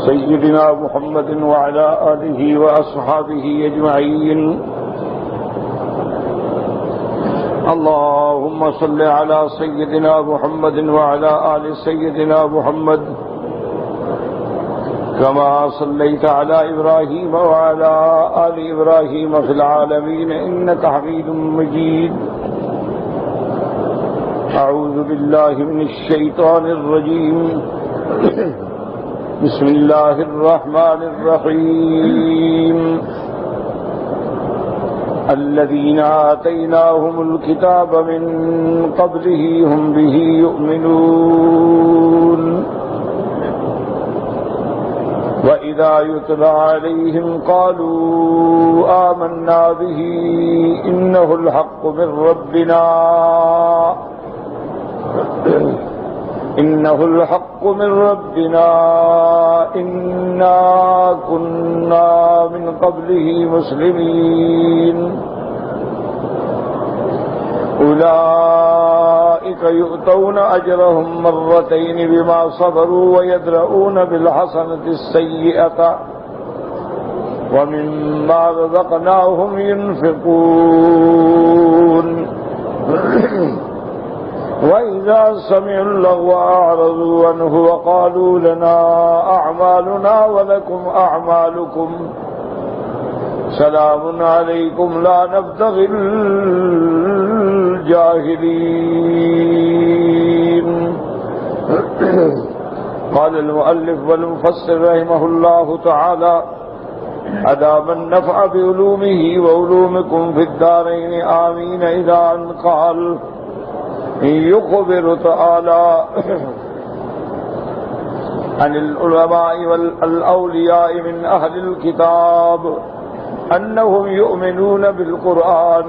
سيدنا محمد وعلى آله وأصحابه أجمعين. اللهم صل على سيدنا محمد وعلى آل سيدنا محمد كما صليت على إبراهيم وعلى آل إبراهيم في العالمين إنك حميد مجيد. أعوذ بالله من الشيطان الرجيم. بسم الله الرحمن الرحيم. الذين آتيناهم الكتاب من قبله هم به يؤمنون وإذا يتلى عليهم قالوا آمنا به إنه الحق من ربنا إنا كنا من قبله مسلمين. أولئك يؤتون أجرهم مرتين بما صبروا ويدرؤون بالحسنة السيئة ومما رزقناهم ينفقون. وَإِذَا سَمِعُوا اللَّغْوَ أَعْرَضُوا عَنْهُ وَقَالُوا لَنَا أَعْمَالُنَا وَلَكُمْ أَعْمَالُكُمْ سَلَامٌ عَلَيْكُمْ لَا نَبْتَغِي الْجَاهِلِينَ. قال المؤلف والمفسر رحمه الله تعالى: أدام النفع بعلومه وعلومكم في الدارين آمين. إذا أن قال يخبر تعالى عن العلماء والأولياء من أهل الكتاب أنهم يؤمنون بالقرآن.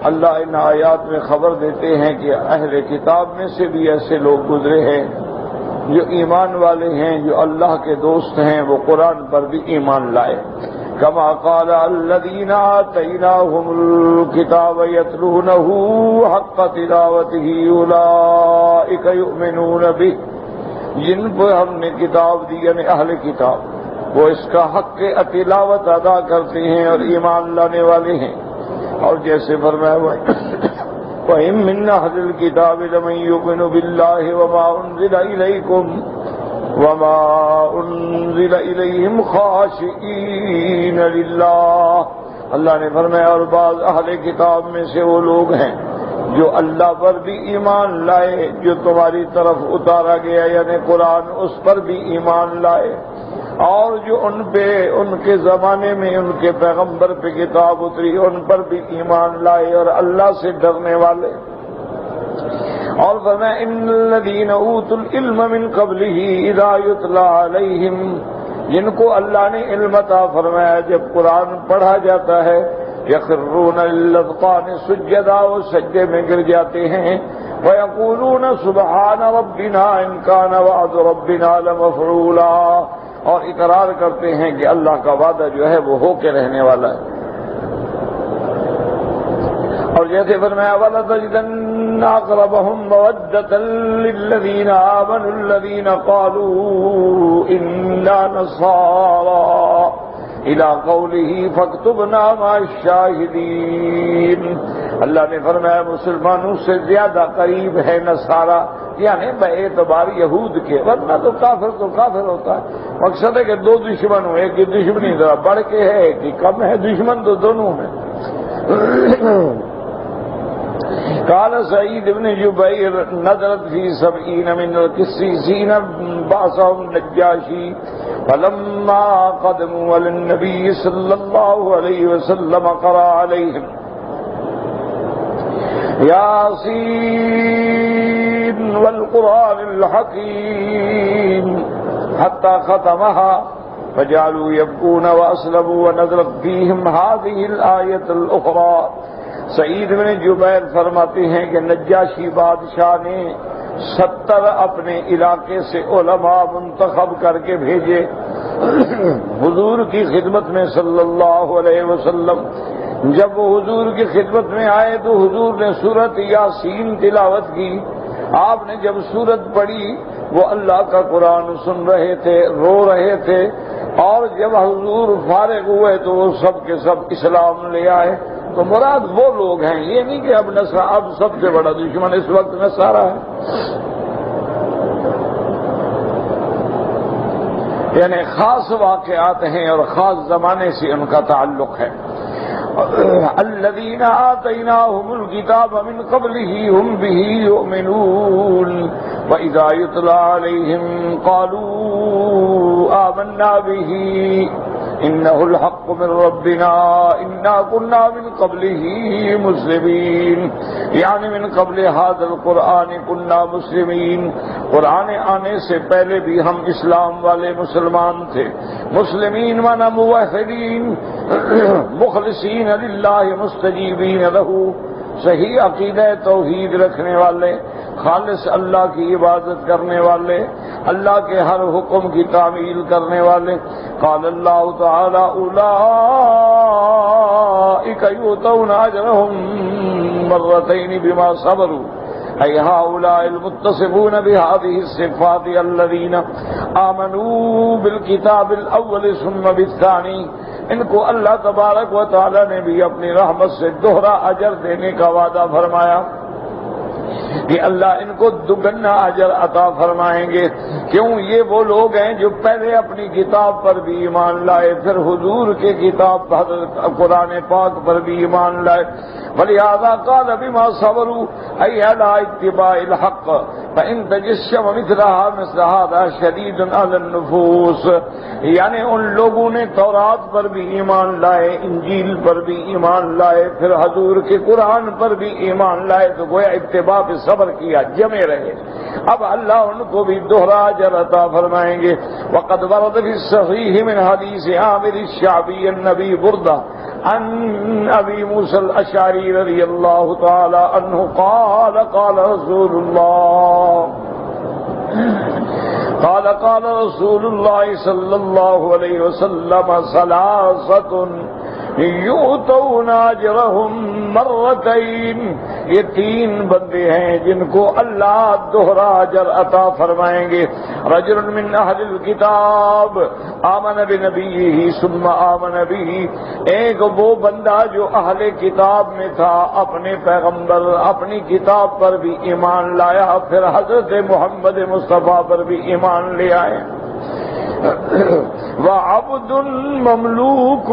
اللہ ان آیات میں خبر دیتے ہیں کہ اہل کتاب میں سے بھی ایسے لوگ گزرے ہیں جو ایمان والے ہیں، جو اللہ کے دوست ہیں، وہ قرآن پر بھی ایمان لائے. كما قال الذين آتيناهم الكتاب يتلونه حق تلاوته أولئك يؤمنون به. جن پر ہم نے کتاب دی یعنی اہل کتاب، وہ اس کا حق تلاوت ادا کرتے ہیں اور ایمان لانے والے ہیں. اور جیسے فرمایا وَإِن مِّنْ أَهْلِ الْكِتَابِ لَمَن يُؤْمِنُ بِاللَّهِ وَمَا أُنزِلَ إِلَيْكُمْ وما انزل الیہم خاشعین للہ. اللہ نے فرمایا اور بعض اہل کتاب میں سے وہ لوگ ہیں جو اللہ پر بھی ایمان لائے، جو تمہاری طرف اتارا گیا یعنی قرآن اس پر بھی ایمان لائے، اور جو ان پہ ان کے زمانے میں ان کے پیغمبر پہ کتاب اتری ان پر بھی ایمان لائے اور اللہ سے ڈرنے والے. اور فرمایا ان الذین اوتوا العلم من قبلہ اذا یتلی علیہم، جن کو اللہ نے علم عطا فرمایا جب قرآن پڑھا جاتا ہے، یخرون للاذقان سجدا، وہ سجدے میں گر جاتے ہیں، ویقولون سبحان ربنا ان کان وعد ربنا لمفعولا، اور اقرار کرتے ہیں کہ اللہ کا وعدہ جو ہے وہ ہو کے رہنے والا ہے. اور جیسے فرمایا وَلَتَجِدَنَّ أَقْرَبَهُم مَّوَدَّةً لِّلَّذِينَ آمَنُوا الَّذِينَ قَالُوا إِنَّا نَصَارَىٰ إِلَىٰ قَوْلِهِ فَاكْتُبْنَا مَعَ الشَّاهِدِينَ. اللہ نے فرمایا مسلمانوں سے زیادہ قریب ہے نصارہ، یعنی باعتبار یہود کے، ورنہ تو کافر ہوتا ہے. مقصد ہے کہ دو دشمن ہوں، ایک کی دشمنی ذرا بڑھ کے ہے، ایک کی کم ہے، دشمن تو دونوں میں. قال سعيد بن جبير نزلت في 70 من القسيسين بعثهم النجاشي فلما قدموا على النبي صلى الله عليه وسلم قرأ عليهم ياسين والقرآن الحكيم حتى ختمها فجعلوا يبكون وأسلموا ونزلت فيهم هذه الآية الأخرى. سعید بن جبیر فرماتے ہیں کہ نجاشی بادشاہ نے 70 اپنے علاقے سے علماء منتخب کر کے بھیجے حضور کی خدمت میں صلی اللہ علیہ وسلم. جب وہ حضور کی خدمت میں آئے تو حضور نے سورت یاسین تلاوت کی. آپ نے جب سورت پڑھی وہ اللہ کا قرآن سن رہے تھے، رو رہے تھے، اور جب حضور فارغ ہوئے تو وہ سب کے سب اسلام لے آئے۔ تو مراد وہ لوگ ہیں، یہ نہیں کہ اب سب سے بڑا دشمن اس وقت نصارہ ہے، یعنی خاص واقعات ہیں اور خاص زمانے سے ان کا تعلق ہے۔ الذين آتيناهم الكتاب من قبله هم به يؤمنون وإذا يتلى عليهم قالوا آمنا به إنه الحق من ربنا إنا كنا من قبله مسلمين، یعنی من قبل هذا القرآن كنا مسلمين، قرآن آنے سے پہلے بھی ہم اسلام والے مسلمان تھے۔ مسلمین مانا موحدین، مخلصین للہ مستجیبین لہ، صحیح عقیدہ توحید رکھنے والے، خالص اللہ کی عبادت کرنے والے، اللہ کے ہر حکم کی تعمیل کرنے والے۔ قال اللہ تعالی اولئک یؤتون اجرهم مرتين بما صبروا، أي هؤلاء المتصفون بهذه الصفات الذين آمنوا بالكتاب الأول ثم بالثاني، ان کو اللہ تبارک و تعالی نے بھی اپنی رحمت سے دوہرا اجر دینے کا وعدہ فرمایا کہ اللہ ان کو دوگنا اجر عطا فرمائیں گے۔ کیوں؟ یہ وہ لوگ ہیں جو پہلے اپنی کتاب پر بھی ایمان لائے، پھر حضور کے کتاب قرآن پاک پر بھی ایمان لائے۔ وَلِهَذَا قَالَ بِمَا صَبَرُوا أَيْ عَلَىٰ اتِّبَاعِ الْحَقِّ فَإِن تَجَشَّمَ مِثْلَهَا مِثْلَ هَٰذَا شَدِيدٌ عَلَى النُّفُوسِ، یعنی ان لوگوں نے تورات پر بھی ایمان لائے، انجیل پر بھی ایمان لائے، پھر حضور کے قرآن پر بھی ایمان لائے، تو گویا اتباع پہ صبر کیا، جمے رہے، اب اللہ ان کو بھی دوہرا اجر عطا فرمائیں گے۔ وقد ورد في الصحيح من حديث عامر الشعبي النبي بردة عن ابي موسى الاشعري رضي الله تعالى عنه قال قال رسول الله صلى الله عليه وسلم ثلاثة یؤتون اجرهم مرتين، یہ تین بندے ہیں جن کو اللہ دوہرا اجر عطا فرمائیں گے۔ رجل من اہل الکتاب آمن بنبیہ ثم آمن بہ، ایک وہ بندہ جو اہل کتاب میں تھا، اپنے پیغمبر اپنی کتاب پر بھی ایمان لایا، پھر حضرت محمد مصطفیٰ پر بھی ایمان لے آئے۔ وعبد مملوک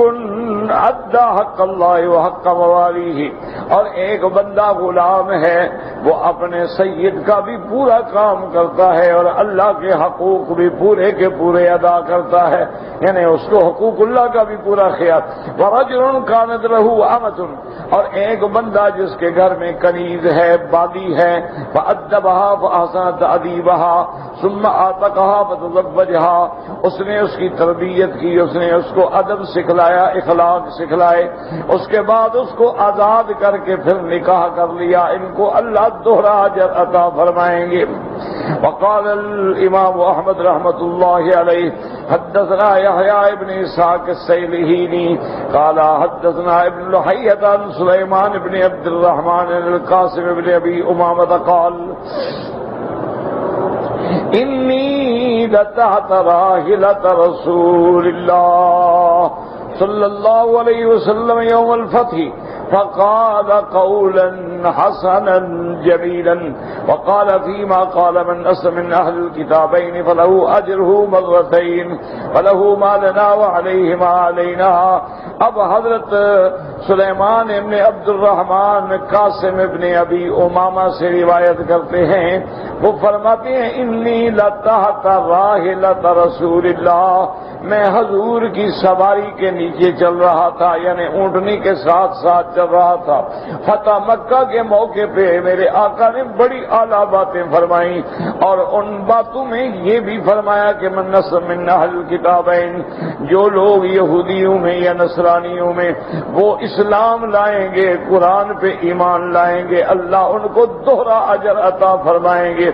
ادى حق اللہ وحق موالیہ، اور ایک بندہ غلام ہے، وہ اپنے سید کا بھی پورا کام کرتا ہے اور اللہ کے حقوق بھی پورے کے پورے ادا کرتا ہے، یعنی اس کو حقوق اللہ کا بھی پورا خیال۔ ورجل كانت له امة، اور ایک بندہ جس کے گھر میں کنیز ہے، بادی ہے، فأدبها فأحسن تأديبها ثم اعتقها فتزوجها، اس نے اس کی تربیت کی، اس نے اس کو ادب سکھلایا، اخلاق سکھلائے، اس کے بعد اس کو آزاد کر کے پھر نکاح کر لیا، ان کو اللہ دوہرا اجر عطا فرمائیں گے۔ وقال الامام احمد رحمۃ اللہ علیہ حدثنا یحییٰ ابن اسحاق السیلحینی قال حدثنا ابن لحیۃ عن سلیمان ابن عبد الرحمن القاسم ابن ابی امامہ قال انی لتحت راحلۃ رسول اللہ صلی اللہ علیہ وسلم یوم الفتح فقال قولا حسنا جميلا وقال فيما قال من أسلم من أهل الكتابين فله أجره مرتين وله ما لنا وعليه ما علينا۔ اب حضرت سلیمان ابن عبد الرحمن قاسم ابن ابی امامہ سے روایت کرتے ہیں، وہ فرماتے ہیں انی لتحت راحلۃ رسول اللہ، میں حضور کی سواری کے نیچے چل رہا تھا، یعنی اونٹنی کے ساتھ ساتھ چل رہا تھا۔ فتح مکہ کے موقع پہ میرے آقا نے بڑی اعلیٰ باتیں فرمائیں، اور ان باتوں میں یہ بھی فرمایا کہ من نسل من اہل الکتابین، جو لوگ یہودیوں میں یا نصرانیوں میں وہ اسلام لائیں گے، قرآن پہ ایمان لائیں گے، اللہ ان کو دوہرا اجر عطا فرمائیں گے۔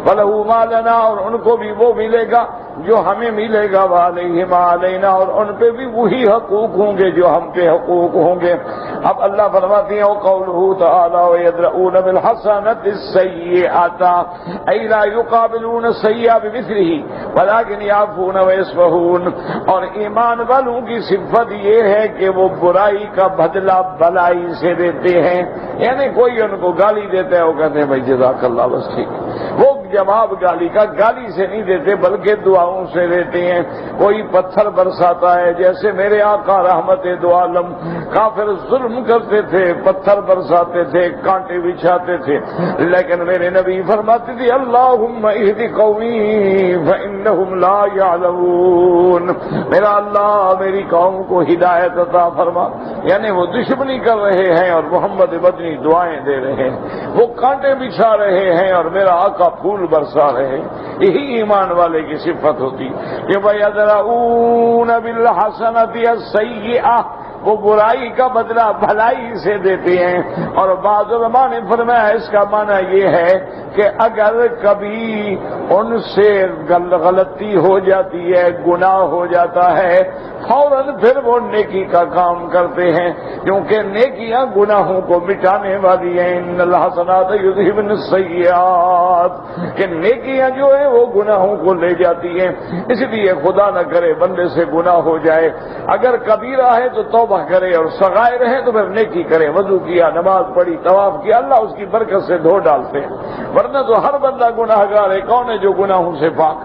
وَلَهُ مَا لَنَا، اور ان کو بھی وہ ملے گا جو ہمیں ملے گا، وَعَلَيْهِ مَا عَلَيْنَا، اور ان پہ بھی وہی حقوق ہوں گے جو ہم پہ حقوق ہوں گے۔ اب اللہ اللہ فرماتی ہیں وقولہ تعالی ویدرؤون بالحسنۃ السیئۃ ای لا یقابلون السیئۃ بمثلہ ولکن یعفون ویصفحون، اور ایمان والوں کی صفت یہ ہے کہ وہ برائی کا بدلہ بھلائی سے دیتے ہیں، یعنی کوئی ان کو گالی دیتا ہے وہ کہتے ہیں بھائی جزاک اللہ بس ٹھیک، وہ جواب گالی کا گالی سے نہیں دیتے بلکہ دعاؤں سے دیتے ہیں۔ کوئی پتھر برساتا ہے، جیسے میرے آقا رحمت دو عالم کافر ظلم کرتے تھے، پتھر برساتے تھے، کانٹے بچھاتے تھے، لیکن میرے نبی فرماتے تھے اللہم اہد قومی فانہم لا یعلمون، میرا اللہ میری قوم کو ہدایت عطا فرما، یعنی وہ دشمنی کر رہے ہیں اور محمد مدنی دعائیں دے رہے ہیں، وہ کانٹے بچھا رہے ہیں اور میرا آقا پھول برسا رہے ہیں۔ یہی ایمان والے کی صفت ہوتی کہ وَيَدْرَؤُونَ بِالْحَسَنَةِ السَّيِّئَةِ، وہ برائی کا بدلہ بھلائی سے دیتے ہیں۔ اور بعض علماء نے فرمایا اس کا معنی یہ ہے کہ اگر کبھی ان سے غلطی ہو جاتی ہے، گناہ ہو جاتا ہے، فوراً پھر وہ نیکی کا کام کرتے ہیں، کیونکہ نیکیاں گناہوں کو مٹانے والی ہیں۔ ان الحسنات یذہبن السیئات، کہ نیکیاں جو ہیں وہ گناہوں کو لے جاتی ہیں۔ اس لیے خدا نہ کرے بندے سے گناہ ہو جائے، اگر کبیرہ ہے تو توبہ کرے، اور صغائر ہے تو پھر نیکی کرے، وضو کیا، نماز پڑھی، طواف کیا، اللہ اس کی برکت سے دھو ڈالتے ہیں، ورنہ تو ہر بندہ گناہ گار ہے۔ کون ہے جو گناہوں سے پاک؟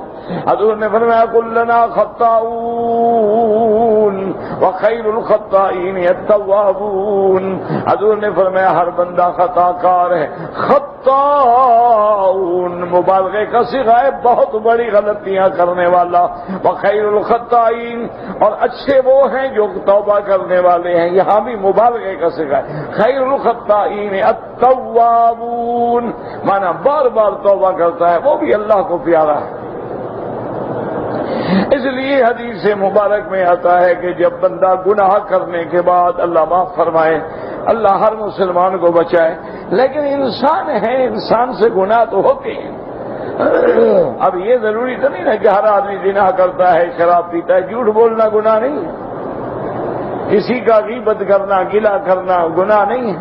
حضور نے فرمایا کلنا خطاؤون وخیر الخطائین التوابون، حضور نے فرمایا ہر بندہ خطا کار ہے۔ خطاؤون مبالغے کا صیغہ ہے، بہت بڑی غلطیاں کرنے والا۔ وخیر الخطائین، اور اچھے وہ ہیں جو توبہ کرنے والے ہیں، یہاں بھی مبالغے کا صیغہ ہے۔ خیر الخطائین التوابون، مانا بار بار توبہ کرتا ہے، وہ بھی اللہ کو پیارا ہے۔ اس لیے حدیث مبارک میں آتا ہے کہ جب بندہ گناہ کرنے کے بعد اللہ معاف فرمائے، اللہ ہر مسلمان کو بچائے، لیکن انسان ہے، انسان سے گناہ تو ہوتے ہیں۔ اب یہ ضروری تو نہیں نا کہ ہر آدمی زنا کرتا ہے، شراب پیتا ہے، جھوٹ بولنا گناہ نہیں ہے، کسی کا غیبت کرنا، گلہ کرنا گناہ نہیں ہے،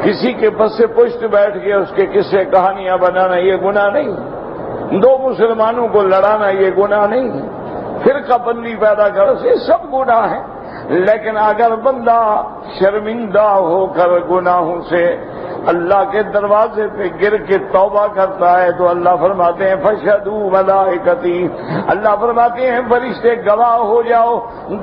کسی کے پس سے پشت بیٹھ کے اس کے قصے کہانیاں بنانا یہ گناہ نہیں ہے، دو مسلمانوں کو لڑانا یہ گناہ نہیں ہے، فرقہ بندی پیدا کر، یہ سب گناہ ہیں۔ لیکن اگر بندہ شرمندہ ہو کر گناہوں سے اللہ کے دروازے پہ گر کے توبہ کرتا ہے تو اللہ فرماتے ہیں فشہدوا ملائکتی، اللہ فرماتے ہیں فرشتے گواہ ہو جاؤ،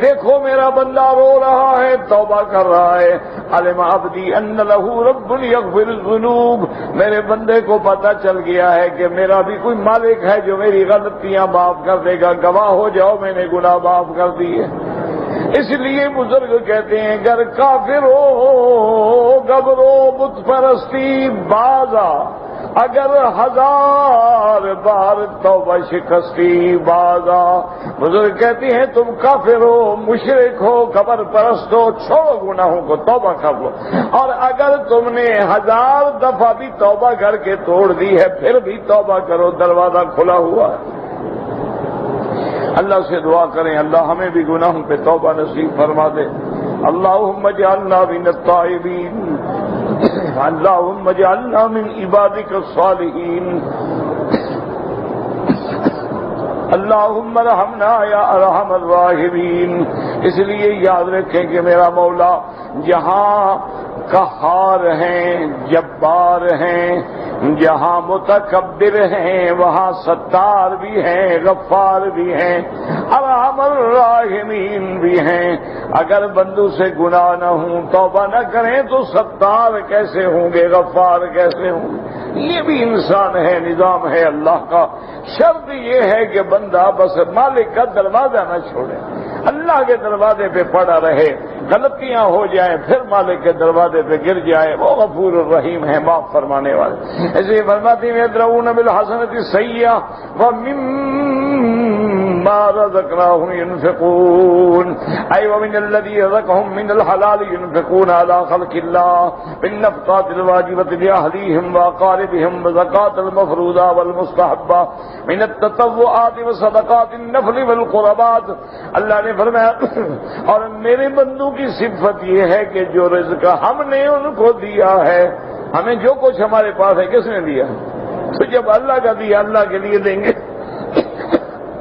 دیکھو میرا بندہ رو رہا ہے، توبہ کر رہا ہے۔ علم عبدی ان لہ رب یغفر الذنوب، میرے بندے کو پتہ چل گیا ہے کہ میرا بھی کوئی مالک ہے جو میری غلطیاں معاف کر دے گا، گواہ ہو جاؤ میں نے گناہ معاف کر دیے۔ اس لیے بزرگ کہتے ہیں گر کافر ہو گبرو بت پرستی بازا، اگر ہزار بار توبہ شکستی بازا۔ بزرگ کہتے ہیں تم کافر ہو، مشرک ہو، قبر پرست ہو، چھوڑو گناہوں کو، توبہ کر لو، اور اگر تم نے 1000 دفعہ بھی توبہ کر کے توڑ دی ہے پھر بھی توبہ کرو، دروازہ کھلا ہوا ہے۔ اللہ سے دعا کریں اللہ ہمیں بھی گناہوں پہ توبہ نصیب فرما دے۔ اللہم اجعلنا من التائبین، اللہم اجعلنا من عبادک الصالحین، اللہم ارحمنا یا ارحم الراحمین۔ اس لیے یاد رکھیں کہ میرا مولا جہاں قہار ہیں، جبار ہیں، جہاں متکبر ہیں وہاں ستار بھی ہیں، غفار بھی ہیں، ارحم الراحمین بھی ہیں۔ اگر بندوں سے گناہ نہ ہوں، توبہ نہ کریں تو ستار کیسے ہوں گے، غفار کیسے ہوں گے؟ یہ بھی انسان ہے، نظام ہے اللہ کا۔ شرط یہ ہے کہ بندہ بس مالک کا دروازہ نہ چھوڑے، اللہ کے دروازے پہ پڑا رہے، غلطیاں ہو جائیں پھر مالک کے دروازے پہ گر جائے، وہ غفور الرحیم ہے، معاف فرمانے والے۔ ایسے فرماتی ہیں یدرؤون بالحسنۃ السیئۃ ومما ومما رزقناهم ينفقون أي ومن الذي رزقهم من الحلال ينفقون على خلق الله بالنفقات الواجبة لأهليهم وأقاربهم وزكاة المفروضة والمستحبة من التطوعات وصدقات النفل والقربات. اللہ نے فرمایا اور میرے بندوں کی صفت یہ ہے کہ جو رزق ہم نے ان کو دیا ہے، ہمیں جو کچھ ہمارے پاس ہے کس نے دیا؟ تو جب اللہ کا دیا اللہ کے لیے دیں گے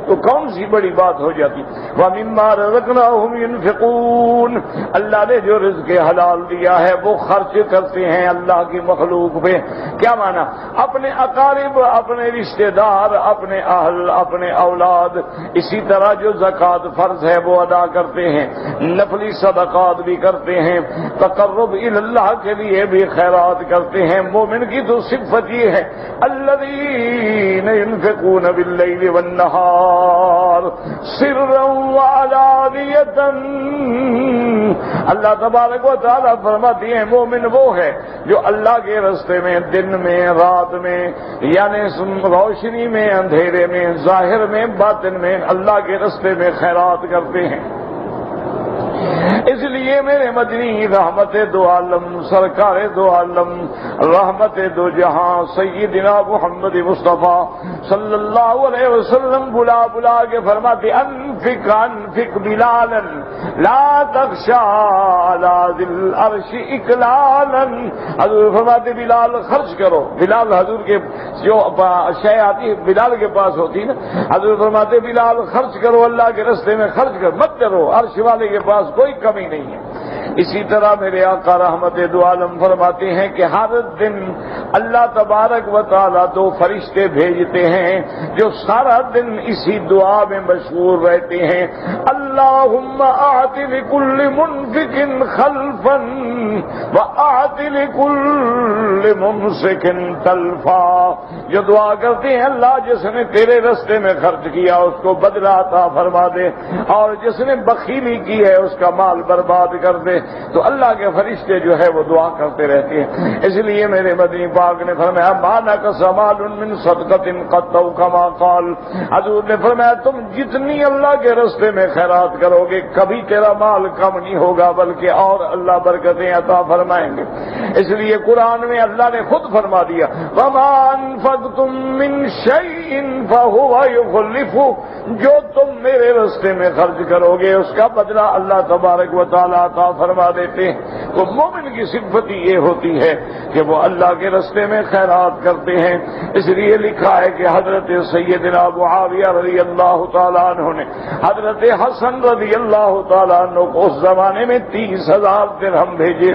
تو کون سی بڑی بات ہو جاتی. وَمِمَّا رَزَقْنَاهُمْ يُنْفِقُونَ اللہ نے جو رزق حلال دیا ہے وہ خرچ کرتے ہیں اللہ کی مخلوق پہ. کیا معنی؟ اپنے اقارب، اپنے رشتہ دار، اپنے اہل، اپنے اولاد. اسی طرح جو زکوٰۃ فرض ہے وہ ادا کرتے ہیں، نفلی صدقات بھی کرتے ہیں، تقرب الی اللہ کے لیے بھی خیرات کرتے ہیں. مومن کی تو صفت یہ ہے الذین ينفقون باللیل والنہار سرا وعلانیۃ. اللہ تبارک و تعالیٰ فرماتی ہیں مومن وہ ہے جو اللہ کے راستے میں دن میں رات میں، یعنی روشنی میں اندھیرے میں، ظاہر میں باطن میں اللہ کے راستے میں خیرات کرتے ہیں. اس لیے میرے مدنی رحمت دو عالم، سرکار دو عالم، رحمت دو جہاں سیدنا محمد مصطفیٰ صلی اللہ علیہ وسلم بلا بلا کے فرماتے انفق انفق بلالا لا تخشى على ذي العرش اکلالا. حضور فرماتے بلال خرچ کرو. بلال حضور کے جو شے آتی بلال کے پاس ہوتی نا، حضور فرماتے بلال خرچ کرو، اللہ کے راستے میں خرچ کرو، مت کرو، عرش والے کے پاس کوئی کمی نہیں ہے. اسی طرح میرے آقا رحمت دو عالم فرماتے ہیں کہ ہر دن اللہ تبارک و تعالیٰ دو فرشتے بھیجتے ہیں جو سارا دن اسی دعا میں مشغول رہتے ہیں. اللہم اعط لکل منفق خلفا واعط لکل ممسک تلفا. جو دعا کرتے ہیں اللہ جس نے تیرے راستے میں خرچ کیا اس کو بدلہ عطا فرما دے، اور جس نے بخیلی کی ہے اس کا مال برباد کر دے. تو اللہ کے فرشتے جو ہے وہ دعا کرتے رہتے ہیں. اس لیے میرے مدنی پاک نے فرمایا ما نقص مال من صدقۃ قط او کما قال. حضور نے فرمایا تم جتنی اللہ کے راستے میں خیرات کرو گے کبھی تیرا مال کم نہیں ہوگا بلکہ اور اللہ برکتیں عطا فرمائیں گے. اس لیے قرآن میں اللہ نے خود فرما دیا وما انفقتم من شیء فهو یخلفہ. جو تم میرے راستے میں خرچ کرو گے اس کا بدلہ اللہ تبارک و تعالیٰ عطا فرما دیتے ہیں. تو مومن کی صفت یہ ہوتی ہے کہ وہ اللہ کے راستے میں خیرات کرتے ہیں. اس لیے لکھا ہے کہ حضرت سیدنا معاویہ رضی اللہ تعالیٰ عنہ نے حضرت حسن رضی اللہ تعالیٰ عنہ کو اس زمانے میں 30,000 درہم بھیجے.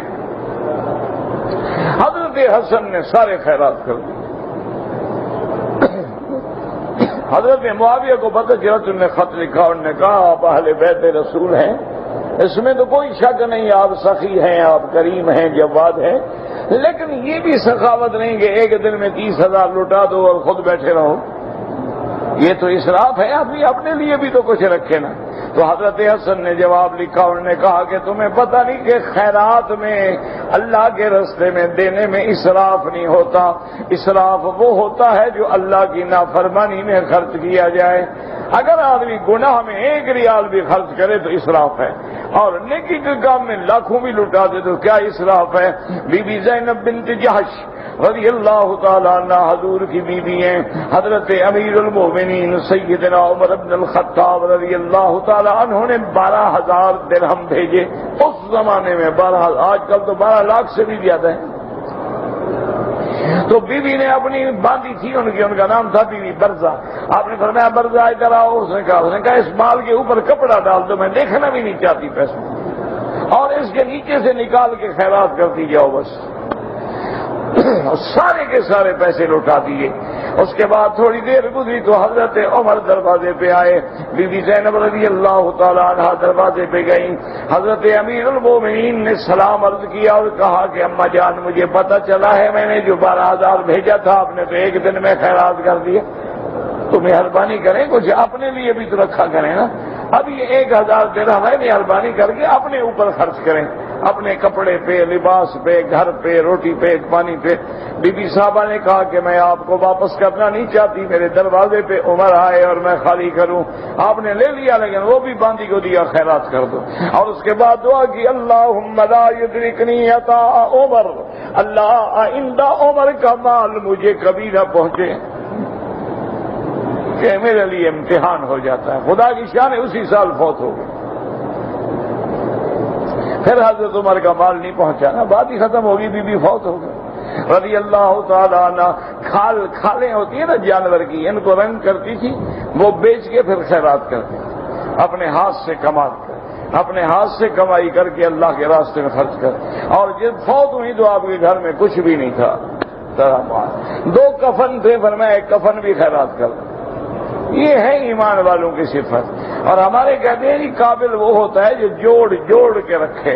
حضرت حسن نے سارے خیرات کر دیے. حضرت معاویہ کو پتہ چلا تو انہوں نے خط لکھا، انہوں نے کہا آپ اہل بیت رسول ہیں، اس میں تو کوئی شک نہیں، آپ سخی ہیں، آپ کریم ہیں، جواد ہیں، لیکن یہ بھی سخاوت نہیں کہ ایک دن میں 30,000 لوٹا دو اور خود بیٹھے رہو. یہ تو اسراف ہے. ابھی اپنے لیے بھی تو کچھ رکھے نا. تو حضرت حسن نے جواب لکھا، انہوں نے کہا کہ تمہیں پتہ نہیں کہ خیرات میں اللہ کے راستے میں دینے میں اسراف نہیں ہوتا. اسراف وہ ہوتا ہے جو اللہ کی نافرمانی میں خرچ کیا جائے. اگر آدمی گناہ میں 1 ریال بھی خرچ کرے تو اسراف ہے، اور نیکی کے کام میں لاکھوں بھی لٹا دے تو کیا اسراف ہے. بی بی زینب بنت جحش رضی اللہ تعالیٰ عنہ حضور کی بیوی ہیں. حضرت امیر المومنین سیدنا عمر بن الخطاب رضی اللہ تعالیٰ عنہ نے 12,000 درہم بھیجے. اس زمانے میں 12,000، آج کل تو 12 لاکھ سے بھی زیادہ ہے. تو بیوی نے اپنی باندھی تھی ان کا نام تھا بیوی برزہ. آپ نے فرمایا برزہ ادھر آؤ. اس نے کہا اس مال کے اوپر کپڑا ڈال دو، میں دیکھنا بھی نہیں چاہتی پیسے، اور اس کے نیچے سے نکال کے خیرات کرتی جاؤ بس. اور سارے کے سارے پیسے لوٹا دیے. اس کے بعد تھوڑی دیر گزری تو حضرت عمر دروازے پہ آئے. بی بی زینب رضی اللہ تعالیٰ عنہ دروازے پہ گئیں. حضرت امیر المومنین نے سلام عرض کیا اور کہا کہ اماں جان مجھے پتہ چلا ہے میں نے جو 12,000 بھیجا تھا آپ نے تو ایک دن میں خیرات کر دیا. تو مہربانی کریں کچھ اپنے لیے بھی تو رکھا کریں نا. اب یہ 1,000 درہم ہے، مہربانی کر کے اپنے اوپر خرچ کریں. اپنے کپڑے پہ، لباس پہ، گھر پہ، روٹی پہ، پانی پہ۔ بی بی صاحبہ نے کہا کہ میں آپ کو واپس کرنا نہیں چاہتی، میرے دروازے پہ عمر آئے اور میں خالی کروں۔ آپ نے لے لیا، لیکن وہ بھی باندی کو دیا، خیرات کر دو۔ اور اس کے بعد دعا کی، اللہم لا یدرکنی عطاء عمر، اللہ آئندہ عمر کا مال مجھے کبھی نہ پہنچے، کہ میرے لیے امتحان ہو جاتا ہے۔ خدا کی شان ہے، اسی سال فوت ہو گئے۔ پھر حضرت عمر کا مال نہیں پہنچا نا، بات ہی ختم ہوگی، بی بی فوت ہو گئی رضی اللہ تعالیٰ عنہ۔ کھالیں ہوتی ہیں نا جانور کی، ان کو رنگ کرتی تھی، وہ بیچ کے پھر خیرات کرتی تھی، اپنے ہاتھ سے کما کر، اپنے ہاتھ سے کمائی کر کے اللہ کے راستے میں خرچ کر۔ اور جب فوت ہوئی تو آپ کے گھر میں کچھ بھی نہیں تھا، دو کفن تھے، فرمایا ایک کفن بھی خیرات کر۔ یہ ہے ایمان والوں کی صفت۔ اور ہمارے کہتے ہیں کہ قابل وہ ہوتا ہے جو جوڑ جوڑ کے رکھے،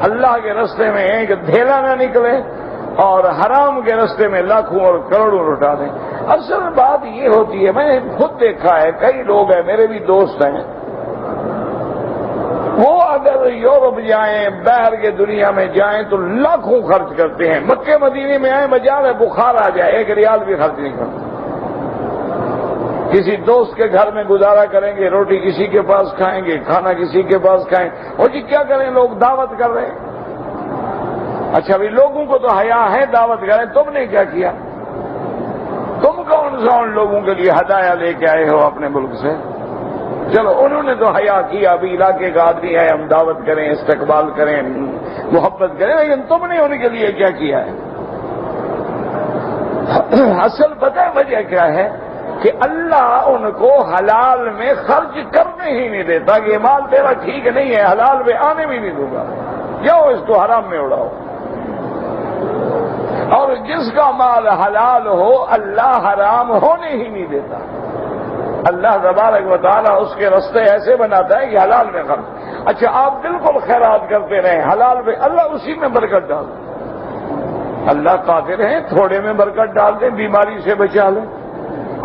اللہ کے راستے میں ایک دھیلا نہ نکلے اور حرام کے راستے میں لاکھوں اور کروڑوں لٹا دیں۔ اصل بات یہ ہوتی ہے، میں نے خود دیکھا ہے، کئی لوگ ہیں، میرے بھی دوست ہیں، وہ اگر یورپ جائیں، باہر کے دنیا میں جائیں تو لاکھوں خرچ کرتے ہیں، مکے مدینے میں آئیں مجال ہے بخار آ جائے، ایک ریال بھی خرچ نہیں کرتے۔ کسی دوست کے گھر میں گزارا کریں گے، روٹی کسی کے پاس کھائیں گے، کھانا کسی کے پاس کھائیں۔ اور جی کیا کریں، لوگ دعوت کر رہے ہیں۔ اچھا بھی لوگوں کو تو حیا ہے، دعوت کریں، تم نے کیا کیا؟ تم کون سا ان لوگوں کے لیے ہدایہ لے کے آئے ہو اپنے ملک سے؟ چلو انہوں نے تو حیا کیا، ابھی علاقے کا آدمی ہے، ہم دعوت کریں، استقبال کریں، محبت کریں، لیکن تم نے ان کے لیے کیا کیا ہے؟ اصل پتہ ہے وجہ کیا ہے؟ کہ اللہ ان کو حلال میں خرچ کرنے ہی نہیں دیتا، کہ یہ مال تیرا ٹھیک نہیں ہے، حلال میں آنے بھی نہیں دوں گا، جاؤ اس کو حرام میں اڑاؤ۔ اور جس کا مال حلال ہو اللہ حرام ہونے ہی نہیں دیتا۔ اللہ تبارک و تعالیٰ اس کے راستے ایسے بناتا ہے کہ حلال میں خرچ۔ اچھا آپ بالکل خیرات کرتے رہیں حلال میں، اللہ اسی میں برکت ڈال دے۔ اللہ قادر ہے تھوڑے میں برکت ڈال دیں، بیماری سے بچا لیں۔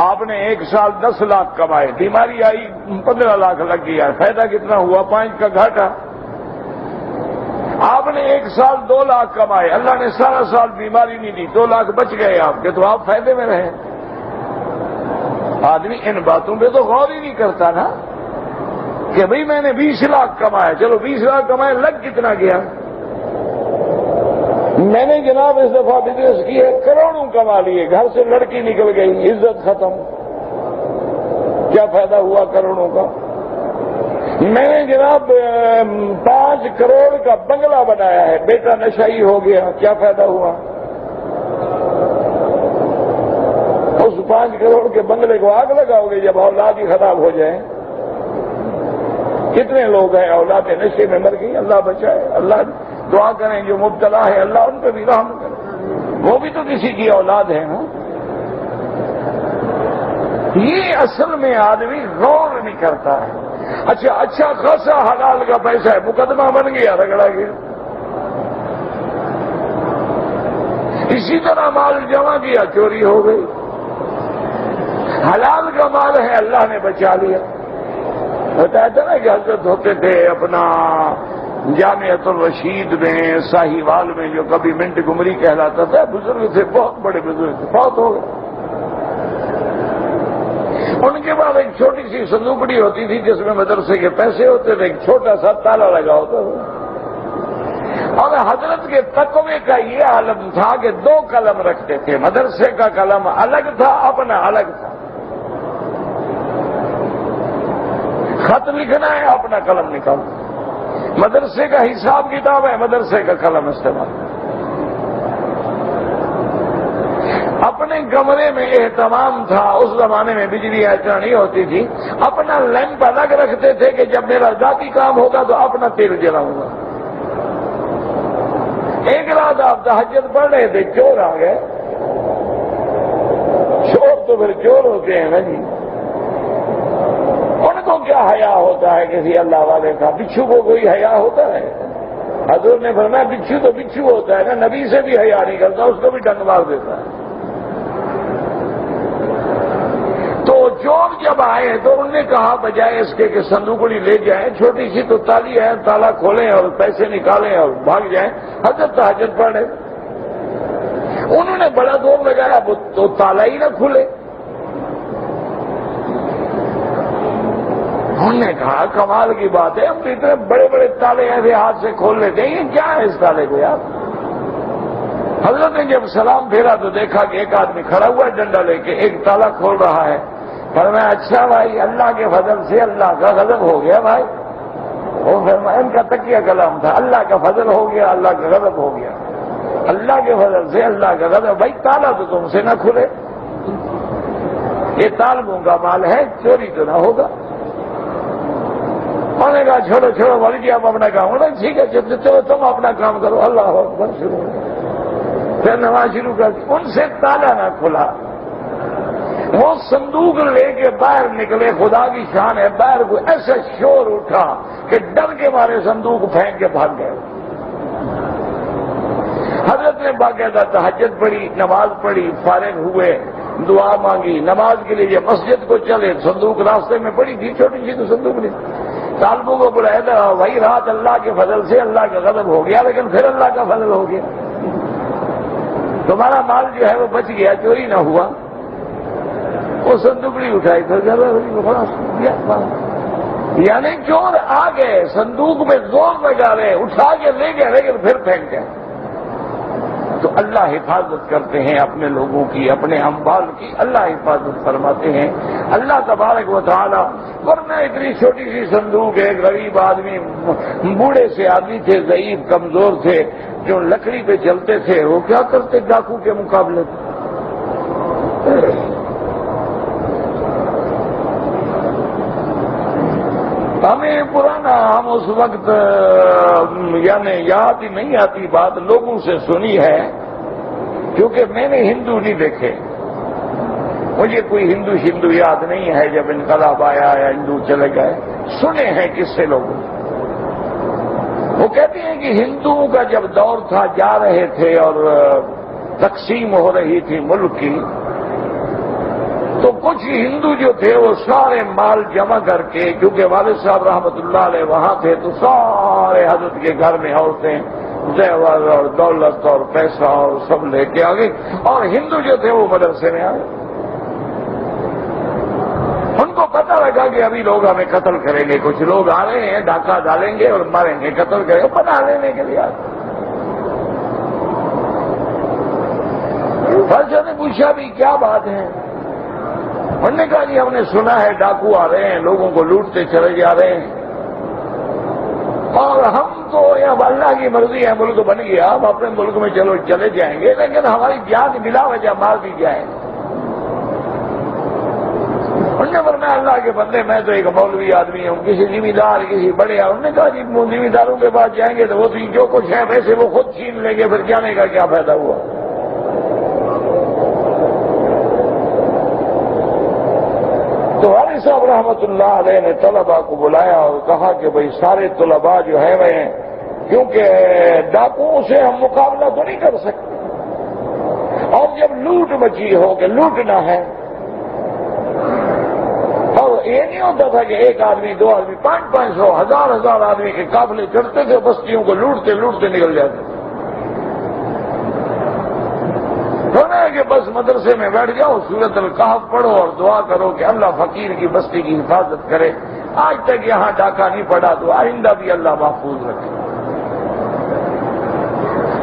آپ نے ایک سال 10 لاکھ کمائے، بیماری آئی 15 لاکھ لگ گیا، فائدہ کتنا ہوا؟ 5 کا گھاٹا۔ آپ نے ایک سال 2 لاکھ کمائے، اللہ نے سارا سال بیماری نہیں دی، 2 لاکھ بچ گئے آپ کے، تو آپ فائدے میں رہے۔ آدمی ان باتوں پہ تو غور ہی نہیں کرتا نا، کہ بھئی میں نے 20 لاکھ کمایا، چلو 20 لاکھ کمائے، لگ کتنا گیا؟ میں نے جناب اس دفعہ بزنس کی ہے، کروڑوں کما لیے، گھر سے لڑکی نکل گئی، عزت ختم، کیا فائدہ ہوا کروڑوں کا؟ میں نے جناب 5 کروڑ کا بنگلہ بنایا ہے، بیٹا نشائی ہو گیا، کیا فائدہ ہوا؟ اس 5 کروڑ کے بنگلے کو آگ لگاؤ گے جب اولاد ہی خراب ہو جائے؟ کتنے لوگ ہیں اولاد نشے میں مر گئی، اللہ بچائے۔ اللہ دعا کریں جو مبتلا ہے اللہ ان پہ بھی رحم کرے، وہ بھی تو کسی کی اولاد ہے نا۔ یہ اصل میں آدمی غور نہیں کرتا ہے۔ اچھا خاصا حلال کا پیسہ ہے، مقدمہ بن گیا، رگڑا گیا۔ اسی طرح مال جمع کیا، چوری ہو گئی۔ حلال کا مال ہے، اللہ نے بچا لیا۔ بتایا تھا نا کہ حضرت ہوتے تھے اپنا جامعۃ الرشید میں، ساہیوال میں، جو کبھی منٹ گمری کہلاتا تھا، بزرگ تھے، بہت بڑے بزرگ تھے، فوت ہو گئے۔ ان کے بعد ایک چھوٹی سی صندوقڑی ہوتی تھی جس میں مدرسے کے پیسے ہوتے تھے، ایک چھوٹا سا تالا لگا ہوتا تھا۔ اور حضرت کے تقوی کا یہ عالم تھا کہ 2 قلم رکھتے تھے، مدرسے کا قلم الگ تھا، اپنا الگ تھا۔ خط لکھنا ہے اپنا قلم نکال، مدرسے کا حساب کتاب ہے مدرسے کا قلم استعمال۔ اپنے کمرے میں اہتمام تھا، اس زمانے میں بجلی ایسا نہیں ہوتی تھی، اپنا لیمپ الگ رکھتے تھے کہ جب میرا ذاتی کام ہوگا تو اپنا تیل جلاؤں گا۔ ایک رات آپ تہجد پڑھ رہے تھے، چور آ گئے۔ چور تو پھر چور ہوتے ہیں نا جی، ان کو کیا حیا ہوتا ہے کسی اللہ والے کا؟ بچھو کو کوئی حیا ہوتا ہے؟ حضور نے فرمایا بچھو تو بچھو ہوتا ہے نا، نبی سے بھی حیا نہیں کرتا، اس کو بھی ڈنگ مار دیتا ہے۔ تو چور جب آئے تو انہوں نے کہا بجائے اس کے کہ صندوقڑی لے جائیں، چھوٹی سی تو تالی ہے، تالا کھولیں اور پیسے نکالیں اور بھاگ جائیں، حضرت تہجد پڑھیں۔ انہوں نے بڑا زور لگایا تو تالا ہی نہ کھلے۔ انہوں نے کہا کمال کی بات ہے، ہم تو اتنے بڑے بڑے تالے ایسے ہاتھ سے کھول لیتے ہیں، یہ کیا ہے اس تالے کو یار؟ حضرت نے جب سلام پھیرا تو دیکھا کہ ایک آدمی کھڑا ہوا ہے ڈنڈا لے کے، ایک تالا کھول رہا ہے۔ فرمایا اچھا بھائی، اللہ کے فضل سے اللہ کا غضب ہو گیا بھائی۔ وہ فرمایا ان کا تکیہ کلام تھا، اللہ کا فضل ہو گیا، اللہ کا غضب ہو گیا، اللہ کے فضل سے اللہ کا غضب۔ بھائی تالا تو تم سے نہ کھلے، یہ طالبوں کا مال ہے، چوری تو نہ ہوگا۔ انہوں نے کہا چھوڑو چھوڑو مولوی جی آپ اپنا کام کرو۔ ٹھیک ہے چلو تم اپنا کام کرو، اللہ اکبر شروع ہو گیا۔ پھر نماز شروع کر دی، ان سے تالا نہ کھلا۔ وہ صندوق لے کے باہر نکلے، خدا کی شان ہے، باہر کو ایسا شور اٹھا کہ ڈر کے مارے صندوق پھینک کے بھاگ گئے۔ حضرت نے باقاعدہ تہجد پڑھی، نماز پڑھی، فارغ ہوئے، دعا مانگی، نماز کے لیے مسجد کو چلے، صندوق راستے میں پڑی تھی، چھوٹی سی تو صندوق نہیں، طالبوں کو بلایا تھا، وہی رات اللہ کے فضل سے اللہ کا غضب ہو گیا، لیکن پھر اللہ کا فضل ہو گیا، تمہارا مال جو ہے وہ بچ گیا، چوری نہ ہوا۔ وہ صندوق نہیں اٹھائی پھر یعنی چور آ گئے، صندوق میں زور لگا رہے، اٹھا کے لے گئے، لیکن پھر پھینک گئے۔ تو اللہ حفاظت کرتے ہیں اپنے لوگوں کی، اپنے اموال کی اللہ حفاظت فرماتے ہیں، اللہ تبارک و تعالی۔ ورنہ اتنی چھوٹی سی صندوق ہے، غریب آدمی، بوڑھے سے آدمی تھے، ضعیف کمزور تھے، جو لکڑی پہ چلتے تھے، وہ کیا کرتے ڈاکو کے مقابلے میں؟ ہمیں پرانا، ہم اس وقت یعنی یاد ہی نہیں آتی بات، لوگوں سے سنی ہے، کیونکہ میں نے ہندو نہیں دیکھے، مجھے کوئی ہندو شندو یاد نہیں ہے جب انقلاب آیا یا ہندو چلے گئے، سنے ہیں کس سے لوگوں۔ وہ کہتے ہیں کہ ہندوؤں کا جب دور تھا، جا رہے تھے اور تقسیم ہو رہی تھی ملک کی، تو کچھ ہندو جو تھے وہ سارے مال جمع کر کے، کیونکہ والد صاحب رحمت اللہ علیہ وہاں تھے، تو سارے حضرت کے گھر میں عورتیں زیور اور دولت اور پیسہ اور سب لے کے آ گئی، اور ہندو جو تھے وہ مدرسے میں آئے۔ ان کو پتہ لگا کہ ابھی لوگ ہمیں قتل کریں گے، کچھ لوگ آ رہے ہیں، ڈاکہ ڈالیں گے اور ماریں گے، قتل کریں گے، پناہ لینے کے لیے آئے۔ فرشہ نے پوچھا بھی کیا بات ہے؟ انہوں نے کہا جی ہم نے سنا ہے ڈاکو آ رہے ہیں، لوگوں کو لوٹتے چلے جا رہے ہیں، اور ہم تو یہ اللہ کی مرضی ہے، ملک بن گیا، ہم اپنے ملک میں چلو چلے جائیں گے، لیکن ہماری جان بلا وجہ مار دی جائے۔ انہوں نے فرمایا اللہ کے بندے میں تو ایک مولوی آدمی ہوں، کسی ذمہ دار کسی بڑے، انہوں نے کہا جی ذمہ داروں کے پاس جائیں گے تو وہ جو کچھ ہے ویسے وہ خود چھین لیں گے، پھر جانے کا کیا فائدہ ہوا؟ تو والد صاحب رحمت اللہ علیہ نے طلباء کو بلایا اور کہا کہ بھئی سارے طلباء جو ہیں وہ ہیں، کیونکہ ڈاکوؤں سے ہم مقابلہ تو نہیں کر سکتے، اور جب لوٹ مچی ہو کہ لوٹنا ہے، اور یہ نہیں ہوتا تھا کہ ایک آدمی دو آدمی 500 ہزار آدمی کے قافلے چڑھتے تھے، بستیوں کو لوٹتے لوٹتے نکل جاتے تھے۔ کہ بس مدرسے میں بیٹھ جاؤ، سورۃ الکہف پڑھو اور دعا کرو کہ اللہ فقیر کی بستی کی حفاظت کرے۔ آج تک یہاں ڈاکہ نہیں پڑا تو آئندہ بھی اللہ محفوظ رکھے۔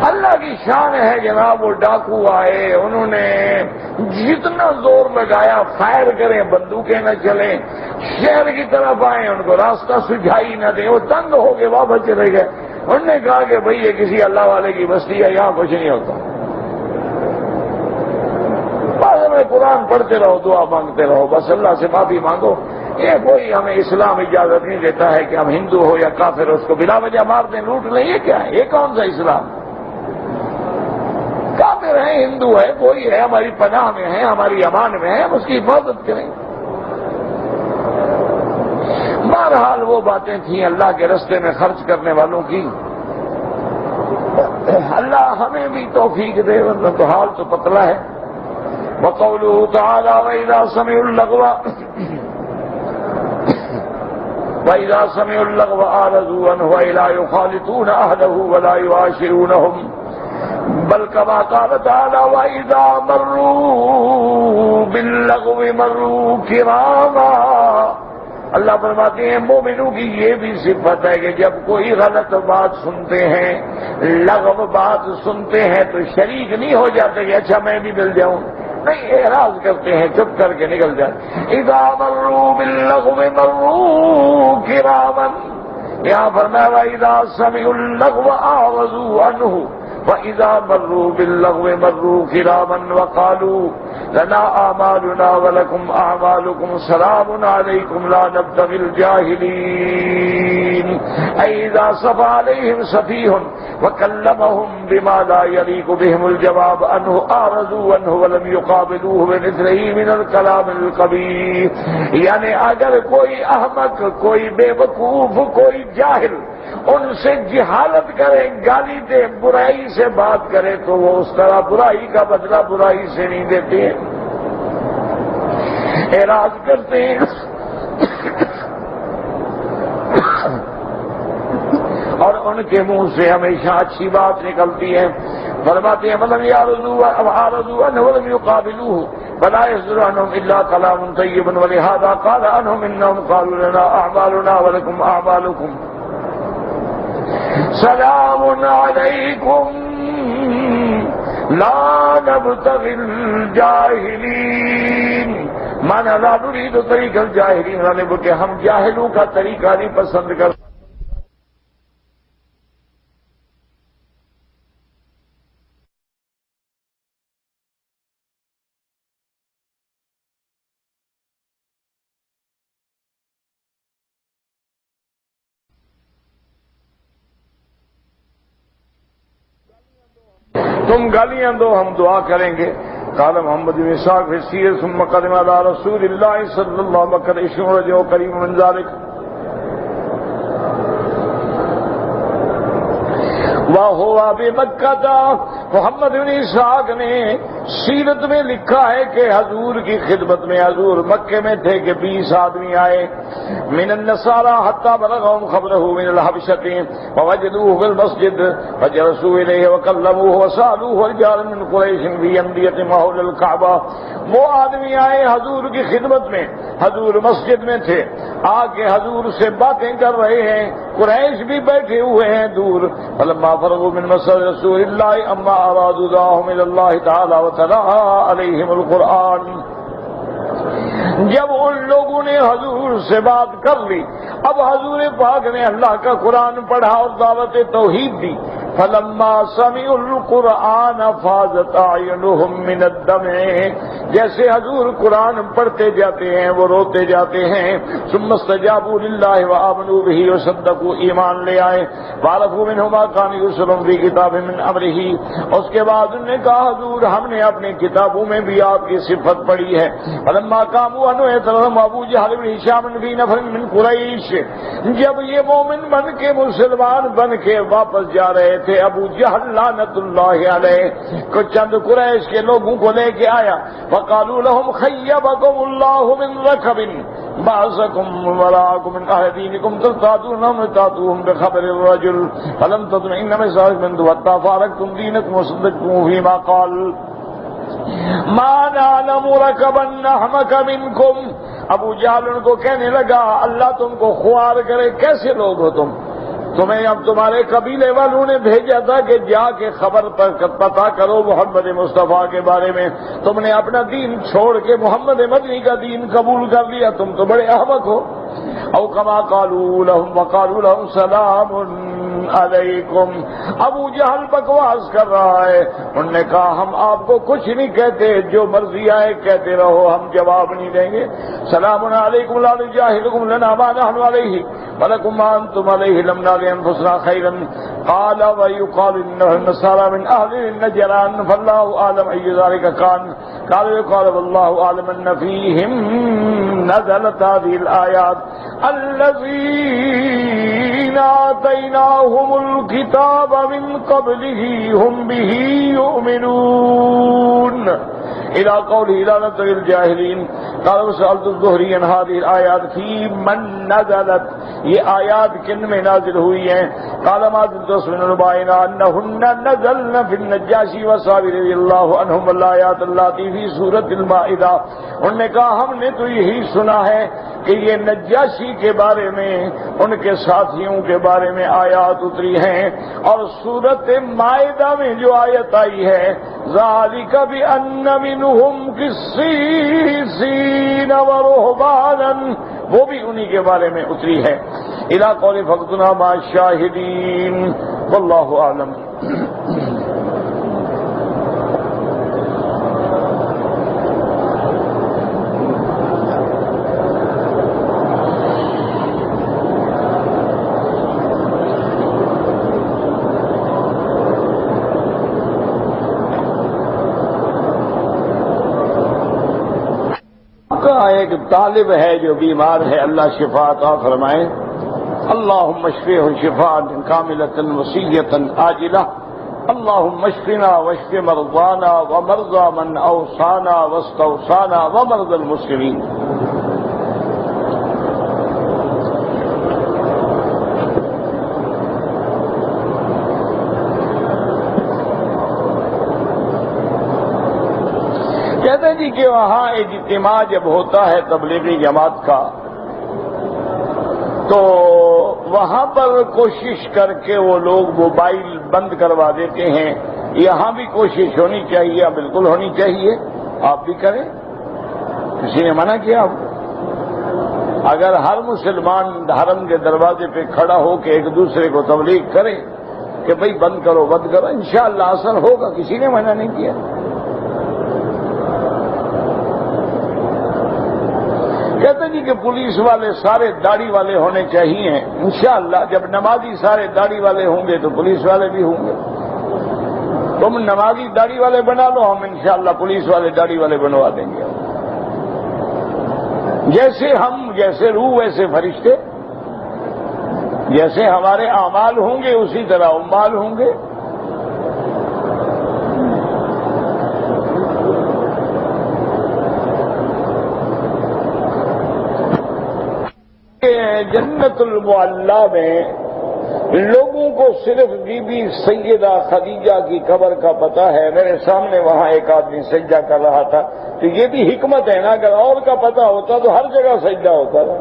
اللہ کی شان ہے جناب، وہ ڈاکو آئے، انہوں نے جتنا زور لگایا فائر کریں، بندوقیں نہ چلیں، شہر کی طرف آئے، ان کو راستہ سجھائی نہ دیں، وہ تنگ ہو کے واپس چلے گئے۔ انہوں نے کہا کہ بھئی یہ کسی اللہ والے کی بستی ہے، یہاں کچھ نہیں ہوتا، میں قرآن پڑھتے رہو، دعا مانگتے رہو، بس اللہ سے معافی مانگو۔ یہ کوئی ہمیں اسلام اجازت نہیں دیتا ہے کہ ہم ہندو ہو یا کافر اس کو بلا وجہ مار دیں، لوٹ لیں، یہ کیا ہے؟ یہ کون سا اسلام؟ کافر ہیں، ہندو ہے، کوئی ہے ہماری پناہ میں ہے، ہماری امان میں ہے، ہم اس کی حفاظت کریں۔ بہرحال وہ باتیں تھیں اللہ کے راستے میں خرچ کرنے والوں کی۔ اللہ ہمیں بھی توفیق دے، ورنہ تو حال تو پتلا ہے۔ وقوله تعالى وإذا سمعوا اللغو أعرضوا عنه ولا يخالطون أهله ولا يعاشرونهم بل كما قال تعالى وإذا مروا باللغو مروا كراما. اللہ فرماتے ہیں مومنوں کی یہ بھی صفت ہے کہ جب کوئی غلط بات سنتے ہیں، لغو بات سنتے ہیں تو شریک نہیں ہو جاتے کہ اچھا میں بھی مل جاؤں، نہیں، اعراض کرتے ہیں، چپ کر کے نکل جاتے. اذا مروا باللغو مروا کراما. یہاں فرمایا وَإِذَا سَمِعُوا اللَّغْوَ أَعْرَضُوا عَنْهُ وَإِذَا مَرُّوا بِاللَّغْوِ مَرُّوا كِرَامًا وَقَالُوا لَنَا أَعْمَالُنَا وَلَكُمْ أَعْمَالُكُمْ سَلَامٌ عَلَيْكُمْ لَا نَبْتَغِي الْجَاهِلِينَ. أي إذا صفى عليهم سفيه وكلمهم بما لا يليق بهم الجواب عنه أعرضوا عنه ولم يقابلوه بمثله من الكلام القبيح. یعنی اگر کوئی احمق، کوئی بے وقوف، کوئی جاہل ان سے جہالت کرے، گالی دے، برائی سے بات کرے تو وہ اس طرح برائی کا بدلہ برائی سے نہیں دیتے، اعراض کرتے ہیں اور ان کے منہ سے ہمیشہ اچھی بات نکلتی ہے. فرماتے ہیں وَلَمْ يَعْرَضُوا عَنْهُ وَلَمْ يُقَابِلُوهُ وَلَا يَصْدُرُ عَنْهُمْ إِلَّا كَلَامٌ طَيِّبٌ وَلِهَذَا قَالَ عَنْهُمْ إِنَّهُمْ قَالُوا لَنَا أَعْمَالُنَا وَلَكُمْ أَعْمَالُكُمْ سلام علیکم لا نبتغی الجاہلین. مانا لا نريد طریق الجاہلین، یعنی کہ ہم جاہلوں کا طریقہ نہیں پسند کرتے. تم گالیاں دو ہم دعا کریں گے. قال محمد بن اسحاق في السيرة ثم قدم على رسول الله صلى الله عليه وسلم عشر رجل قريب من ذلك. وهو بمکہ. محمد بن اسحاق نے سیرت میں لکھا ہے کہ حضور کی خدمت میں حضور مکے میں تھے کہ 20 آدمی آئے من النصارى حتى بلغهم خبره من الحبشة فوجدوه في المسجد فجلسوا إليه وكلموه وسألوه رجال من قريش في أندية حول الكعبة. وہ آدمی آئے حضور کی خدمت میں، حضور مسجد میں تھے، آ کے حضور سے باتیں کر رہے ہیں، قریش بھی بیٹھے ہوئے ہیں دور. فلما فرغوا من مسجد رسول الله أما أرادوا دعاهم إلى الله تعالى وتلا عليهم القرآن. جب ان لوگوں نے حضور سے بات کر لی، اب حضور پاک نے اللہ کا قرآن پڑھا اور دعوت توحید دی. فلما سمعوا القرآن فاضت اعینہم من الدمع. جیسے حضور قرآن پڑھتے جاتے ہیں وہ روتے جاتے ہیں. ثم استجابوا للہ وآمنوا به وصدقوا، ایمان لے آئے. وعرفوا منہ ما کان یسر فی کتاب من امرہ. اس کے بعد انہوں نے کہا حضور ہم نے اپنی کتابوں میں بھی آپ کی صفت پڑھی ہے. فلما قاموا انو اعترضوا ابو جہل بن ہشام فی نفر من قریش. جب یہ مومن بن کے مسلمان بن کے واپس جا رہے تھے، ابو جہل لعنت اللہ علیہ کو چند قریش کے لوگوں کو لے کے آیا. وقالوا لهم خیبکم اللہ من رکب بعثکم وراءکم من اہل دینکم ترتادونهم تاتوهم بخبر الرجل فلم تطمئن مساج من حتى فارقتم دینکم وصدقتم فيما قال ما نعلم رکبا احمق منکم. ابو جہل ان کو کہنے لگا اللہ تم کو خوار کرے، کیسے لوگ ہو تم؟ تمہیں اب تمہارے قبیلے والوں نے بھیجا تھا کہ جا کے خبر پر پتہ کرو محمد مصطفیٰ کے بارے میں. تم نے اپنا دین چھوڑ کے محمد مدنی کا دین قبول کر لیا، تم تو بڑے احمق ہو. او کما قالوا لهم وقالوا لهم سلام علیکم. ابو جہل بکواس کر رہا ہے. انہوں نے کہا ہم آپ کو کچھ نہیں کہتے، جو مرضی آئے کہتے رہو، ہم جواب نہیں دیں گے. سلام علیکم لا نجاہلکم لنا ما نحن علیہ ولکم ما انتم علیہ لم نال انفسنا خیرا. قال ويقال ان النصارى من اهل النجران فالله اعلم اي ذلك كان. قال يقال والله اعلم ان فيهم نزلت هذه الايات الذين آتيناهم الكتاب من قبله هم به يؤمنون. الى قوله لا نتبع الجاہلین قال وسألت الزہری عن هذه الآیات فی من نزلت، یہ آیات کن میں نازل ہوئی ہیں؟ قال ما تسمعون البائنا انہن نزلن فی النجاشی وصابر رضی اللہ عنہم الآیات اللاتی فی سورۃ المائدہ، انہوں نے کہا ہم نے تو یہی سنا ہے کہ یہ نجاشی کے بارے میں، ان کے ساتھیوں کے بارے میں آیات اتری ہیں، اور سورۃ مائدہ میں جو آیت آئی ہے ذالک بأن منہم قسیسین ورہبانا، وہ بھی انہی کے بارے میں اتری ہے۔ الی قول فقتنا مع الشاہدین واللہ اعلم۔ ایک طالب ہے جو بیمار ہے، اللہ شفا عطا فرمائے۔ اللہم اشفہ شفاء کاملۃ وصیۃ عاجلہ، اللہم اشفنا واشف مرضانا ومرضى من اوصانا واستوصانا ومرضى المسلمین۔ کہتے ہیں جی کہ وہاں اجتماع جب ہوتا ہے تبلیغی جماعت کا تو وہاں پر کوشش کر کے وہ لوگ موبائل بند کروا دیتے ہیں۔ یہاں بھی کوشش ہونی چاہیے، بالکل ہونی چاہیے، آپ بھی کریں، کسی نے منع کیا؟ اگر ہر مسلمان حرم کے دروازے پہ کھڑا ہو کے ایک دوسرے کو تبلیغ کرے کہ بھئی بند کرو بند کرو، انشاءاللہ اثر ہوگا، کسی نے منع نہیں کیا۔ کہتے جی کہ پولیس والے سارے داڑھی والے ہونے چاہیے، انشاءاللہ جب نمازی سارے داڑھی والے ہوں گے تو پولیس والے بھی ہوں گے۔ تم نمازی داڑھی والے بنا لو، ہم انشاءاللہ پولیس والے داڑھی والے بنوا دیں گے۔ جیسے ہم، جیسے روح ویسے فرشتے، جیسے ہمارے اعمال ہوں گے اسی طرح امال ہوں گے۔ جنت المعلی میں لوگوں کو صرف بی بی سیدہ خدیجہ کی قبر کا پتہ ہے۔ میرے سامنے وہاں ایک آدمی سجدہ کر رہا تھا، تو یہ بھی حکمت ہے نا، اگر اور کا پتہ ہوتا تو ہر جگہ سجدہ ہوتا تھا۔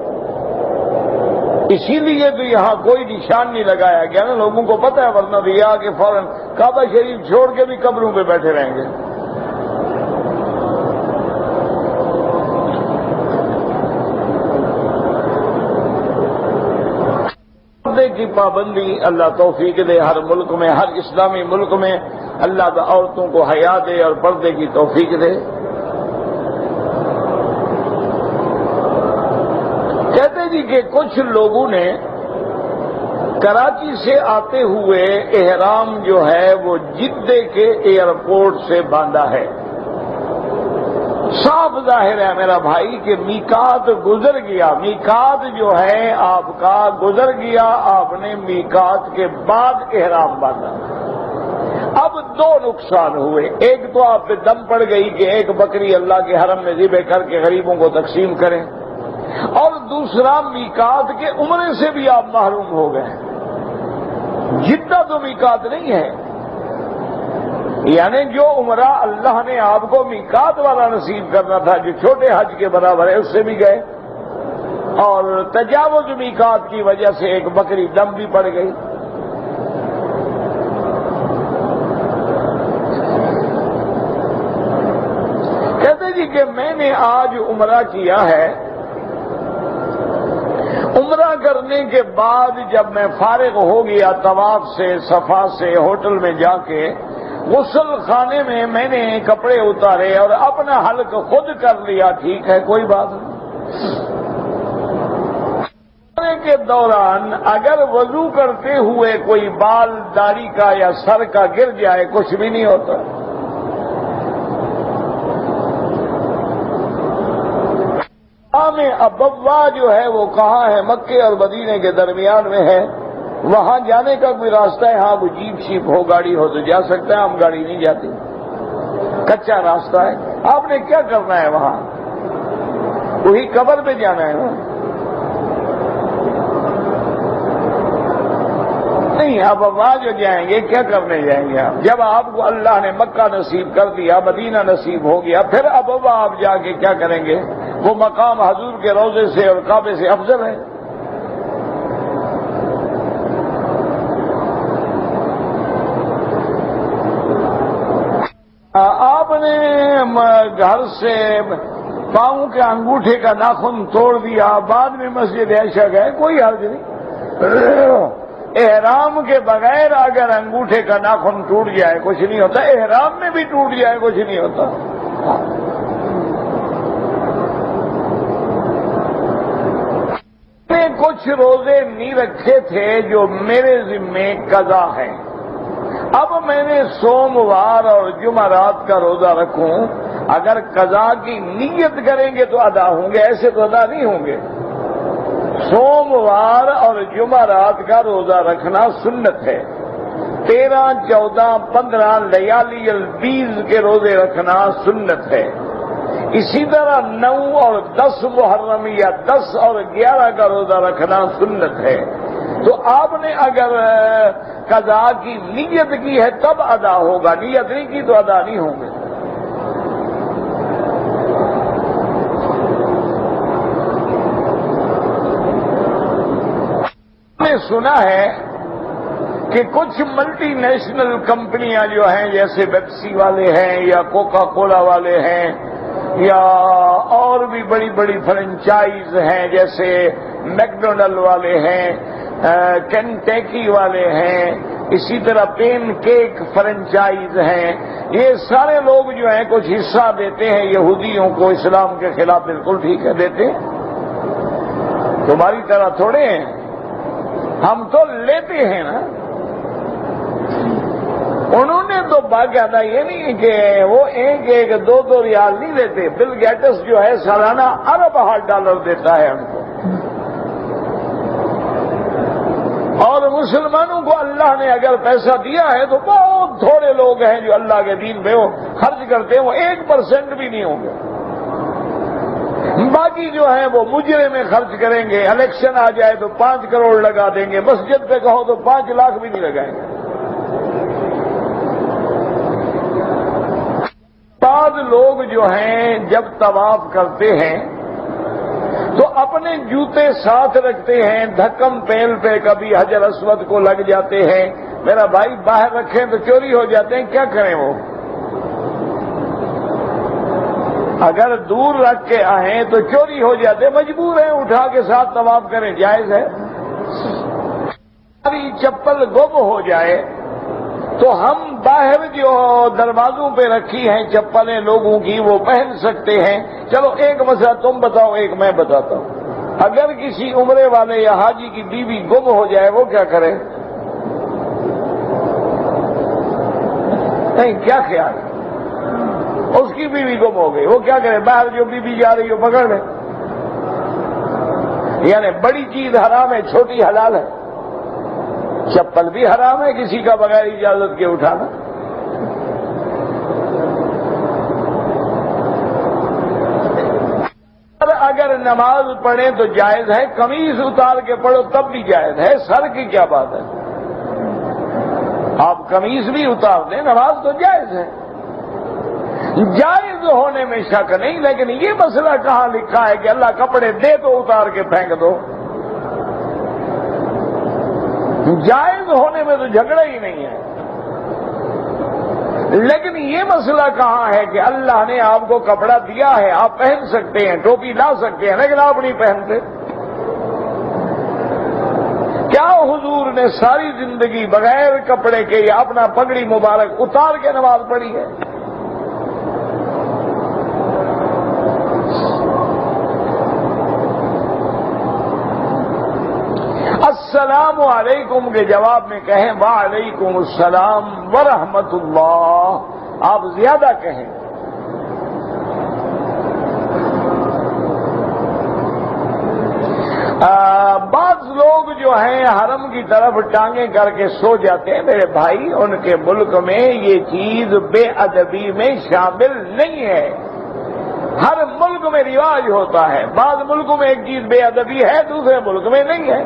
اسی لیے تو یہاں کوئی نشان نہیں لگایا گیا نا، لوگوں کو پتہ ہے، ورنہ تو یہ آ کے فوراً کعبہ شریف چھوڑ کے بھی قبروں پہ بیٹھے رہیں گے۔ کی پابندی اللہ توفیق دے، ہر ملک میں، ہر اسلامی ملک میں اللہ کا عورتوں کو حیا دے اور پردے کی توفیق دے۔ کہتے جی کہ کچھ لوگوں نے کراچی سے آتے ہوئے احرام جو ہے وہ جدے کے ایئرپورٹ سے باندھا ہے۔ صاف ظاہر ہے میرا بھائی کہ میقات گزر گیا، میقات جو ہے آپ کا گزر گیا، آپ نے میقات کے بعد احرام باندھا۔ اب دو نقصان ہوئے، ایک تو آپ پہ دم پڑ گئی کہ ایک بکری اللہ کے حرم میں ذبح کر کے غریبوں کو تقسیم کریں، اور دوسرا میقات کے عمرے سے بھی آپ محروم ہو گئے۔ جدہ تو میقات نہیں ہے، یعنی جو عمرہ اللہ نے آپ کو میقات والا نصیب کرنا تھا جو چھوٹے حج کے برابر ہے، اس سے بھی گئے، اور تجاوز میقات کی وجہ سے ایک بکری دم بھی پڑ گئی۔ کہتے جی کہ میں نے آج عمرہ کیا ہے، عمرہ کرنے کے بعد جب میں فارغ ہو گیا طواف سے، صفا سے، ہوٹل میں جا کے غسل خانے میں نے کپڑے اتارے اور اپنا حلق خود کر لیا، ٹھیک ہے کوئی بات نہیں۔ کے دوران اگر وضو کرتے ہوئے کوئی بال داڑھی کا یا سر کا گر جائے کچھ بھی نہیں ہوتا۔ ابوا جو ہے وہ کہاں ہے؟ مکے اور مدینے کے درمیان میں ہے، وہاں جانے کا کوئی راستہ ہے؟ ہاں وہ جیپ شیپ ہو، گاڑی ہو تو جا سکتا ہے، ہم گاڑی نہیں جاتی، کچا راستہ ہے۔ آپ نے کیا کرنا ہے وہاں؟ وہی قبر پہ جانا ہے نا؟ نہیں، آپ وہاں جو جائیں گے کیا کرنے جائیں گے آپ؟ جب آپ کو اللہ نے مکہ نصیب کر دیا، مدینہ نصیب ہو گیا، پھر اب وہاں آپ جا کے کیا کریں گے؟ وہ مقام حضور کے روضے سے اور کعبے سے افضل ہے۔ آپ نے گھر سے پاؤں کے انگوٹھے کا ناخن توڑ دیا، بعد میں مسجد عائشہ گئے، کوئی حرج نہیں۔ احرام کے بغیر اگر انگوٹھے کا ناخن ٹوٹ جائے کچھ نہیں ہوتا، احرام میں بھی ٹوٹ جائے کچھ نہیں ہوتا۔ میں نے کچھ روزے نہیں رکھے تھے جو میرے ذمے قضا ہے، اب میں نے سوموار اور جمعرات کا روزہ رکھوں، اگر قضا کی نیت کریں گے تو ادا ہوں گے، ایسے تو ادا نہیں ہوں گے۔ سوموار اور جمعرات کا روزہ رکھنا سنت ہے، 13، 14، 15 لیالی البیض کے روزے رکھنا سنت ہے، اسی طرح 9 اور 10 محرم یا 10 اور 11 کا روزہ رکھنا سنت ہے۔ تو آپ نے اگر قضا کی نیت کی ہے تب ادا ہوگا، نیت نہیں کی تو ادا نہیں ہوں گے۔ میں نے سنا ہے کہ کچھ ملٹی نیشنل کمپنیاں جو ہیں، جیسے پیپسی والے ہیں یا کوکا کولا والے ہیں یا اور بھی بڑی بڑی فرنچائز ہیں، جیسے میکڈونلڈ والے ہیں، کینٹیکی والے ہیں، اسی طرح پین کیک فرنچائز ہیں، یہ سارے لوگ جو ہیں کچھ حصہ دیتے ہیں یہودیوں کو، اسلام کے خلاف بالکل ٹھیک ہے دیتے ہیں، تمہاری طرح تھوڑے ہیں، ہم تو لیتے ہیں نا۔ انہوں نے تو باقاعدہ یہ نہیں کہ وہ ایک 2 ریال نہیں دیتے، بل گیٹس جو ہے سالانہ $1 ارب دیتا ہے ہم کو، اور مسلمانوں کو اللہ نے اگر پیسہ دیا ہے تو بہت تھوڑے لوگ ہیں جو اللہ کے دین پہ وہ خرچ کرتے ہیں، وہ 1% بھی نہیں ہوں گے، باقی جو ہیں وہ مجرے میں خرچ کریں گے، الیکشن آ جائے تو 5 کروڑ لگا دیں گے، مسجد پہ کہو تو 5 لاکھ بھی نہیں لگائیں گے۔ بعض لوگ جو ہیں جب طواف کرتے ہیں تو اپنے جوتے ساتھ رکھتے ہیں، دھکم پہل پہ کبھی حجر اسود کو لگ جاتے ہیں، میرا بھائی باہر رکھیں تو چوری ہو جاتے ہیں، کیا کریں؟ وہ اگر دور رکھ کے آئیں تو چوری ہو جاتے، مجبور ہیں اٹھا کے ساتھ طواف کریں، جائز ہے۔ ہماری چپل گم ہو جائے تو ہم باہر جو دروازوں پہ رکھی ہیں چپلیں لوگوں کی وہ پہن سکتے ہیں۔ چلو ایک مسئلہ تم بتاؤ، ایک میں بتاتا ہوں، اگر کسی عمرے والے یا حاجی کی بیوی گم ہو جائے وہ کیا کرے؟ نہیں، کیا خیال ہے؟ اس کی بیوی گم ہو گئی، وہ کیا کرے؟ باہر جو بیوی جا رہی ہو پکڑ لے، یعنی بڑی چیز حرام ہے، چھوٹی حلال ہے۔ چپل بھی حرام ہے کسی کا بغیر اجازت کے اٹھانا۔ اگر نماز پڑھیں تو جائز ہے، قمیص اتار کے پڑھو تب بھی جائز ہے، سر کی کیا بات ہے؟ آپ قمیص بھی اتار دیں، نماز تو جائز ہے، جائز ہونے میں شک نہیں، لیکن یہ مسئلہ کہاں لکھا ہے کہ اللہ کپڑے دے تو اتار کے پھینک دو؟ جائز ہونے میں تو جھگڑا ہی نہیں ہے، لیکن یہ مسئلہ کہاں ہے کہ اللہ نے آپ کو کپڑا دیا ہے، آپ پہن سکتے ہیں، ٹوپی لا سکتے ہیں، لیکن آپ نہیں پہنتے؟ کیا حضور نے ساری زندگی بغیر کپڑے کے یا اپنا پگڑی مبارک اتار کے نماز پڑھی ہے؟ السلام علیکم کے جواب میں کہیں وعلیکم السلام ورحمۃ اللہ، آپ زیادہ کہیں۔ بعض لوگ جو ہیں حرم کی طرف ٹانگیں کر کے سو جاتے ہیں، میرے بھائی ان کے ملک میں یہ چیز بے ادبی میں شامل نہیں ہے۔ ہر ملک میں رواج ہوتا ہے، بعض ملکوں میں ایک چیز بے ادبی ہے، دوسرے ملک میں نہیں ہے۔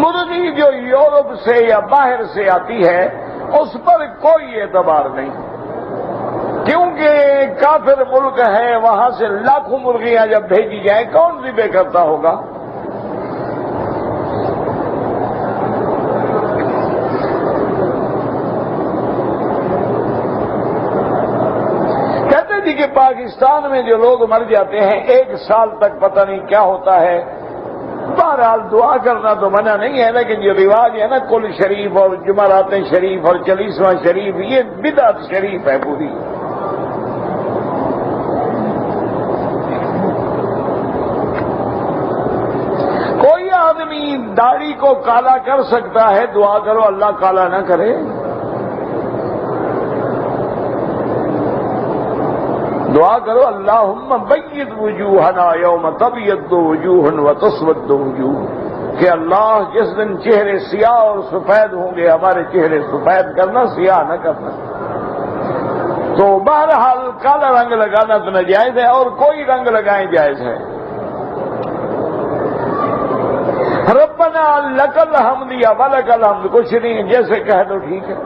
مرغی جو یورپ سے یا باہر سے آتی ہے اس پر کوئی اعتبار نہیں، کیونکہ کافر ملک ہے، وہاں سے لاکھوں مرغیاں جب بھیجی جائیں کون ذبح کرتا ہوگا؟ کہتے تھے کہ پاکستان میں جو لوگ مر جاتے ہیں 1 سال تک پتہ نہیں کیا ہوتا ہے۔ بہرحال دعا کرنا تو منع نہیں ہے، لیکن جو رواج ہے نا کل شریف اور جمعرات شریف اور 40واں شریف، یہ بدعت شریف ہے پوری۔ کوئی آدمی داڑھی کو کالا کر سکتا ہے، دعا کرو اللہ کالا نہ کرے۔ دعا کرو اللہم بید وجوہنا یوم تبید وجوہ وتسود وجوہ، کہ اللہ جس دن چہرے سیاہ اور سفید ہوں گے ہمارے چہرے سفید کرنا، سیاہ نہ کرنا۔ تو بہرحال کالا رنگ لگانا تو ناجائز ہے، اور کوئی رنگ لگائیں جائز ہے۔ ربنا لک الحمد یا ولک الحمد کچھ نہیں، جیسے کہہ دو ٹھیک ہے۔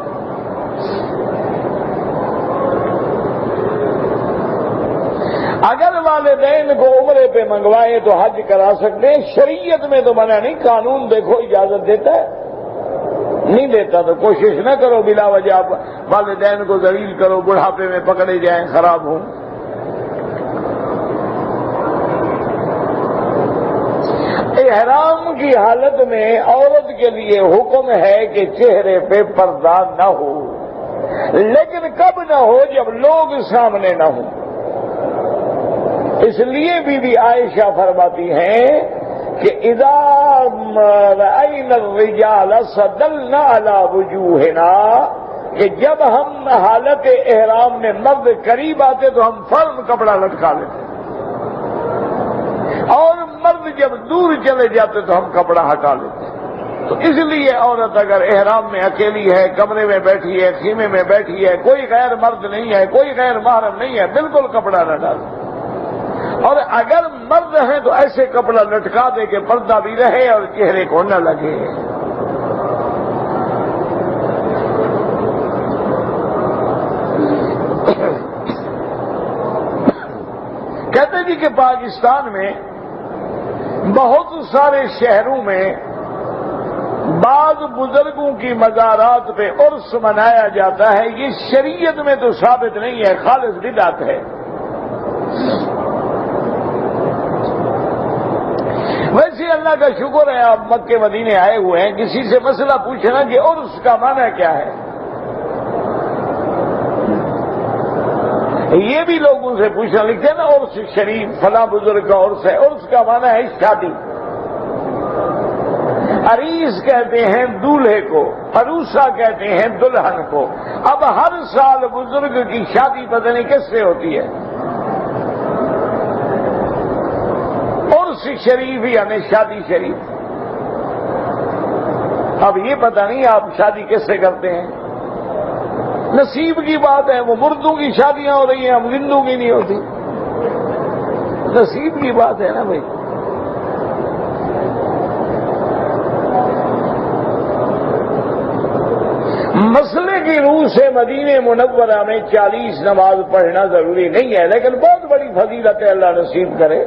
اگر والدین کو عمرے پہ منگوائے تو حج کرا سکتے ہیں، شریعت میں تو منع نہیں، قانون دیکھو اجازت دیتا ہے، نہیں دیتا تو کوشش نہ کرو بلا وجہ آپ والدین کو ذلیل کرو، بڑھاپے میں پکڑے جائیں، خراب ہوں۔ احرام کی حالت میں عورت کے لیے حکم ہے کہ چہرے پہ پردہ نہ ہو، لیکن کب نہ ہو؟ جب لوگ سامنے نہ ہوں۔ اس لیے بی بی عائشہ فرماتی ہیں کہ اذا رأینا الرجال صدلنا علی وجوہنا، کہ جب ہم حالت احرام میں مرد قریب آتے تو ہم فوراً کپڑا لٹکا لیتے، اور مرد جب دور چلے جاتے تو ہم کپڑا ہٹا لیتے۔ تو اس لیے عورت اگر احرام میں اکیلی ہے، کمرے میں بیٹھی ہے، خیمے میں بیٹھی ہے، کوئی غیر مرد نہیں ہے، کوئی غیر محرم نہیں ہے، بالکل کپڑا نہ ڈالے، اور اگر مرد ہیں تو ایسے کپڑا لٹکا دے کہ پردہ بھی رہے اور چہرے کو نہ لگے۔ کہتے جی کہ پاکستان میں بہت سارے شہروں میں بعض بزرگوں کی مزارات پہ عرس منایا جاتا ہے، یہ شریعت میں تو ثابت نہیں ہے، خالص بدعت ہے۔ ویسے اللہ کا شکر ہے آپ مکے مدینے آئے ہوئے ہیں، کسی سے مسئلہ پوچھنا کہ عرس کا معنی کیا ہے، یہ بھی لوگوں سے پوچھنا، لکھتے ہیں نا عرس شریف فلاں بزرگ کا عرس ہے، عرس کا معنی ہے شادی۔ عریس کہتے ہیں دولہے کو، عروسہ کہتے ہیں دلہن کو۔ اب ہر سال بزرگ کی شادی پتہ نہیں کس سے ہوتی ہے، عرس شریف یعنی شادی شریف۔ اب یہ پتہ نہیں آپ شادی کس سے کرتے ہیں، نصیب کی بات ہے، وہ مردوں کی شادیاں ہو رہی ہیں، ہم زندوں کی نہیں ہوتی، نصیب کی بات ہے نا بھائی۔ مسئلے کی روح سے مدینہ منورہ میں 40 نماز پڑھنا ضروری نہیں ہے، لیکن بہت بڑی فضیلت ہے، اللہ نصیب کرے۔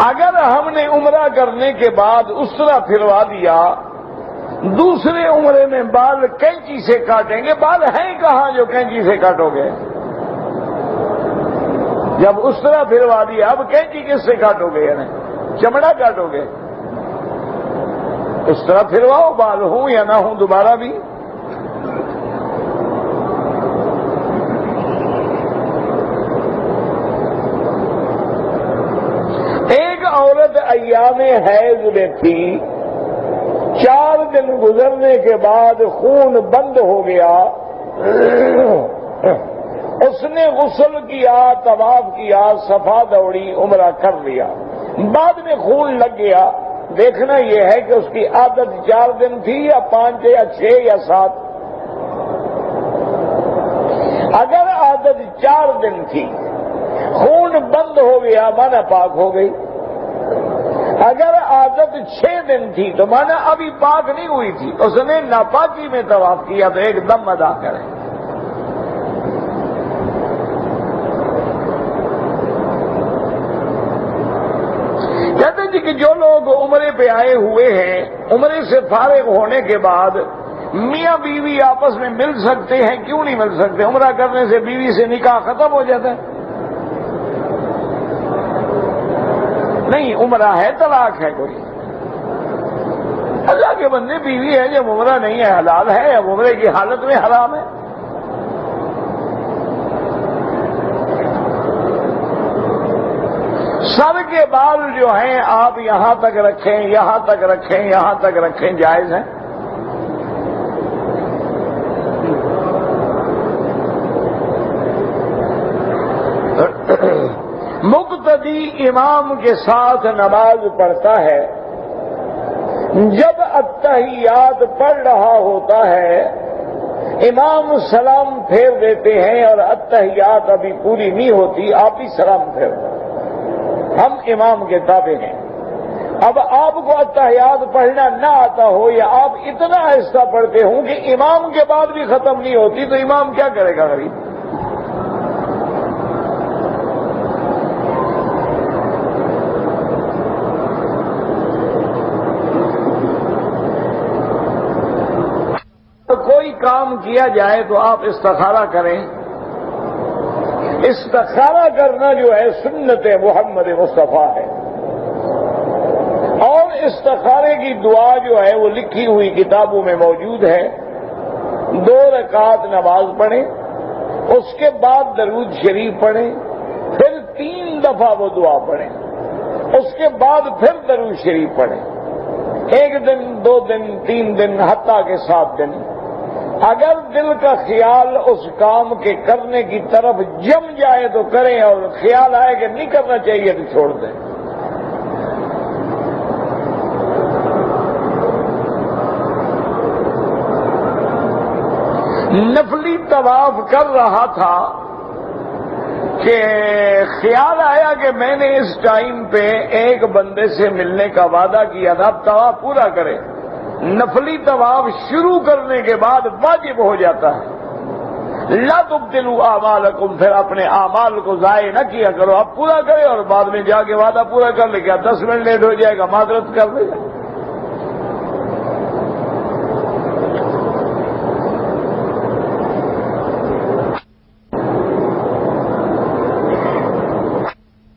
اگر ہم نے عمرہ کرنے کے بعد اسرا پھروا دیا، دوسرے عمرے میں بال کینچی سے کاٹیں گے، بال ہیں کہاں جو کینچی سے کاٹو گے؟ جب اسرا پھروا دیا اب کینچی کس سے کاٹو گے؟ یعنی چمڑا کاٹو گے؟ اسرا پھرواؤ، بال ہوں یا نہ ہوں دوبارہ بھی۔ عورت ایام حیض میں تھی، 4 دن گزرنے کے بعد خون بند ہو گیا، اس نے غسل کیا، طواف کیا، صفا دوڑی، عمرہ کر لیا، بعد میں خون لگ گیا، دیکھنا یہ ہے کہ اس کی عادت 4 دن تھی یا 5 یا 6 یا 7۔ اگر عادت 4 دن تھی، خون بند ہو گیا، مانا پاک ہو گئی۔ اگر عادت 6 دن تھی تو مانا ابھی پاک نہیں ہوئی تھی، اس نے ناپاکی میں طواف کیا تو ایک دم ادا کرے۔ کہتے جی کہ جو لوگ عمرے پہ آئے ہوئے ہیں، عمرے سے فارغ ہونے کے بعد میاں بیوی آپس میں مل سکتے ہیں، کیوں نہیں مل سکتے؟ عمرہ کرنے سے بیوی سے نکاح ختم ہو جاتا ہے؟ نہیں، عمرہ ہے، طلاق ہے کوئی؟ اللہ کے بندے، بیوی ہے جب عمرہ نہیں ہے، حلال ہے، اب عمرے کی حالت میں حرام ہے۔ سر کے بال جو ہیں آپ یہاں تک رکھیں، یہاں تک رکھیں، یہاں تک رکھیں، جائز ہیں؟ مقتدی امام کے ساتھ نماز پڑھتا ہے، جب التحیات پڑھ رہا ہوتا ہے، امام سلام پھیر دیتے ہیں اور التحیات ابھی پوری نہیں ہوتی، آپ ہی سلام پھیر دیں۔ ہم امام کے تابع ہیں۔ اب آپ کو التحیات پڑھنا نہ آتا ہو یا آپ اتنا آہستہ پڑھتے ہوں کہ امام کے بعد بھی ختم نہیں ہوتی، تو امام کیا کرے گا غریب؟ کوئی کام کیا جائے تو آپ استخارہ کریں۔ استخارہ کرنا جو ہے سنت محمد مصطفیٰ ہے، اور استخارے کی دعا جو ہے وہ لکھی ہوئی کتابوں میں موجود ہے۔ 2 رکعت نماز پڑھیں، اس کے بعد درود شریف پڑھیں، پھر 3 دفعہ وہ دعا پڑھیں، اس کے بعد پھر درود شریف پڑھیں۔ 1 دن، 2 دن، 3 دن، حتیٰ کہ 7 دن۔ اگر دل کا خیال اس کام کے کرنے کی طرف جم جائے تو کریں، اور خیال آئے کہ نہیں کرنا چاہیے تو چھوڑ دیں۔ نفلی طواف کر رہا تھا کہ خیال آیا کہ میں نے اس ٹائم پہ ایک بندے سے ملنے کا وعدہ کیا تھا، اب طواف پورا کرے۔ نفلی طواف شروع کرنے کے بعد واجب ہو جاتا ہے۔ لا تبطلوا اعمالکم، پھر اپنے اعمال کو ضائع نہ کیا کرو، اب پورا کرے اور بعد میں جا کے وعدہ پورا کر لے، کیا 10 منٹ لیٹ ہو جائے گا، معذرت کر لے گا۔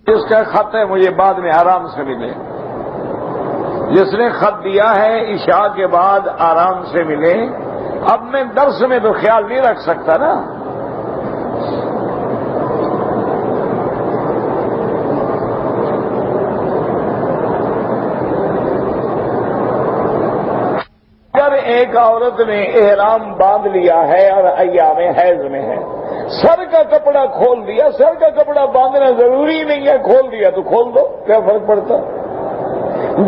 جس کا خط ہے مجھے بعد میں آرام سے ملے، جس نے خط دیا ہے عشاء کے بعد آرام سے ملے۔ اب میں درس میں تو خیال نہیں رکھ سکتا نا۔ اگر ایک عورت نے احرام باندھ لیا ہے اور ایام حیض میں ہے، سر کا کپڑا کھول دیا، سر کا کپڑا باندھنا ضروری نہیں ہے، کھول دیا تو کھول دو، کیا فرق پڑتا؟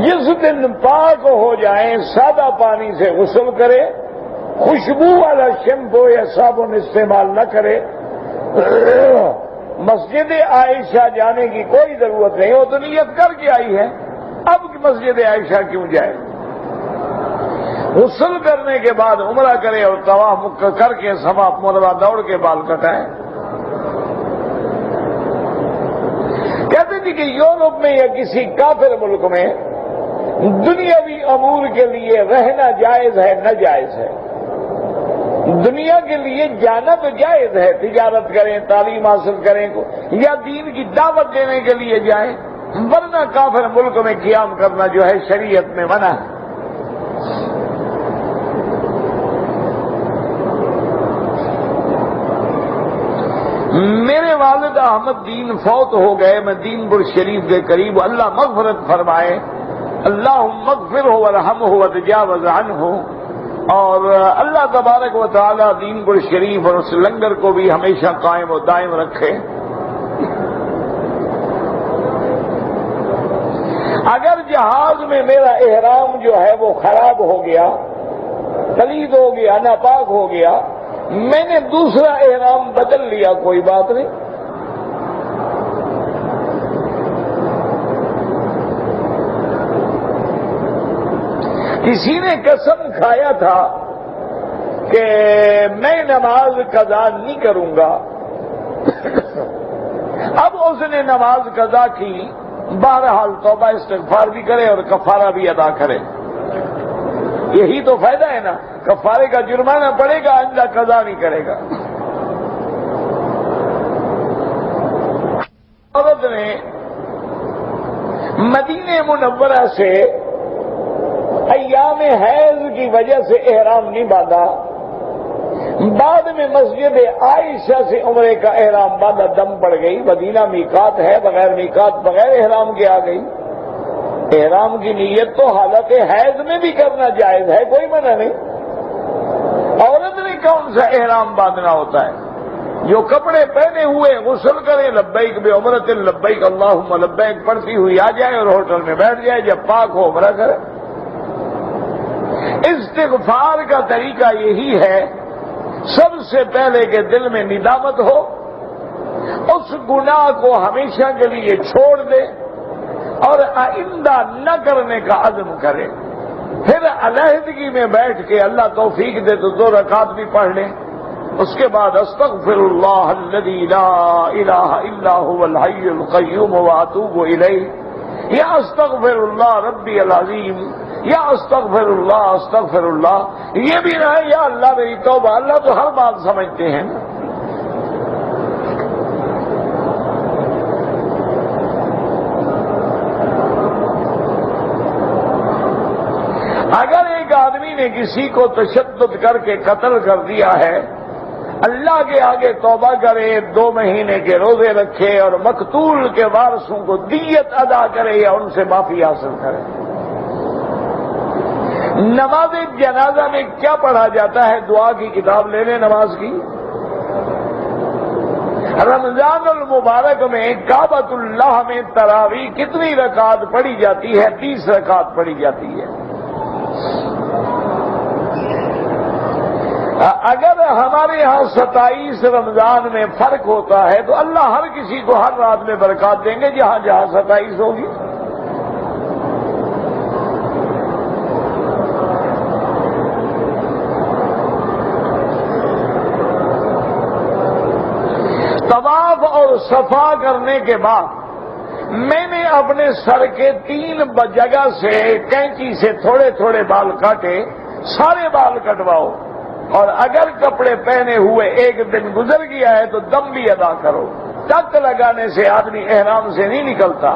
جس دن پاک ہو جائیں سادہ پانی سے غسل کرے، خوشبو والا شیمپو یا صابن استعمال نہ کرے۔ مسجد عائشہ جانے کی کوئی ضرورت نہیں، وہ تو نیت کر کے آئی ہے، اب مسجد عائشہ کیوں جائے؟ غسل کرنے کے بعد عمرہ کرے اور طواف کر کے صفا مروا دوڑ کے بال کٹائے۔ کہتے تھے کہ یورپ میں یا کسی کافر ملک میں دنیاوی امور کے لیے رہنا جائز ہے، ناجائز ہے؟ دنیا کے لیے جانا تو جائز ہے، تجارت کریں، تعلیم حاصل کریں، یا دین کی دعوت دینے کے لیے جائیں، ورنہ کافر ملک میں قیام کرنا جو ہے شریعت میں منع ہے۔ میرے والد احمد دین فوت ہو گئے، میں دین پور شریف کے قریب، اللہ مغفرت فرمائے، اللہم اغفرہ ورحمہ وتجاوز عنہ، اور اللہ تبارک و تعالی دین پور شریف اور اس لنگر کو بھی ہمیشہ قائم و دائم رکھے۔ اگر جہاز میں میرا احرام جو ہے وہ خراب ہو گیا، پلید ہو گیا، ناپاک ہو گیا، میں نے دوسرا احرام بدل لیا، کوئی بات نہیں۔ کسی نے قسم کھایا تھا کہ میں نماز قضا نہیں کروں گا، اب اس نے نماز قضا کی، بہرحال توبہ استغفار بھی کرے اور کفارہ بھی ادا کرے، یہی تو فائدہ ہے نا، کفارے کا جرمانہ پڑے گا، آئندہ قضا نہیں کرے گا۔ عورت نے مدینہ منورہ سے ایام حیض کی وجہ سے احرام نہیں باندھا، بعد میں مسجد عائشہ سے عمرے کا احرام باندھا، دم پڑ گئی، مدینہ میقات ہے، بغیر میقات بغیر احرام کے آ گئی۔ احرام کی نیت تو حالت حیض میں بھی کرنا جائز ہے، کوئی منع نہیں۔ عورت نے کون سا احرام باندھنا ہوتا ہے؟ جو کپڑے پہنے ہوئے غسل کرے، لبیک بعمرۃ لبیک اللہم لبیک پڑھتی ہوئی آ جائے اور ہوٹل میں بیٹھ جائے، جب پاک ہو عمرہ کرے۔ استغفار کا طریقہ یہی ہے، سب سے پہلے کہ دل میں ندامت ہو، اس گناہ کو ہمیشہ کے لیے چھوڑ دے اور آئندہ نہ کرنے کا عزم کرے، پھر علیحدگی میں بیٹھ کے اللہ توفیق دے تو 2 رکعت بھی پڑھ لیں، اس کے بعد استغفر اللہ الذی لا الہ الا هو الحی القیوم واتوب الیہ، یا استغفر اللہ ربی العظیم، یا استغفر اللہ، یہ بھی نہ ہے یا اللہ میری توبہ، اللہ تو ہر بات سمجھتے ہیں۔ اگر ایک آدمی نے کسی کو تشدد کر کے قتل کر دیا ہے، اللہ کے آگے توبہ کرے، 2 مہینے کے روزے رکھے اور مقتول کے وارثوں کو دیت ادا کرے یا ان سے معافی حاصل کرے۔ نماز جنازہ میں کیا پڑھا جاتا ہے؟ دعا کی کتاب لے لیں نماز کی۔ رمضان المبارک میں کعبۃ اللہ میں تراویح کتنی رکعت پڑھی جاتی ہے؟ 30 رکعت پڑھی جاتی ہے۔ اگر ہمارے ہاں 27 رمضان میں فرق ہوتا ہے تو اللہ ہر کسی کو ہر رات میں برکات دیں گے جہاں جہاں 27 ہوگی۔ طواف اور صفا کرنے کے بعد میں نے اپنے سر کے 3 جگہ سے کینچی سے تھوڑے تھوڑے بال کاٹے، سارے بال کٹواؤ، اور اگر کپڑے پہنے ہوئے 1 دن گزر گیا ہے تو دم بھی ادا کرو۔ ٹک لگانے سے آدمی احرام سے نہیں نکلتا۔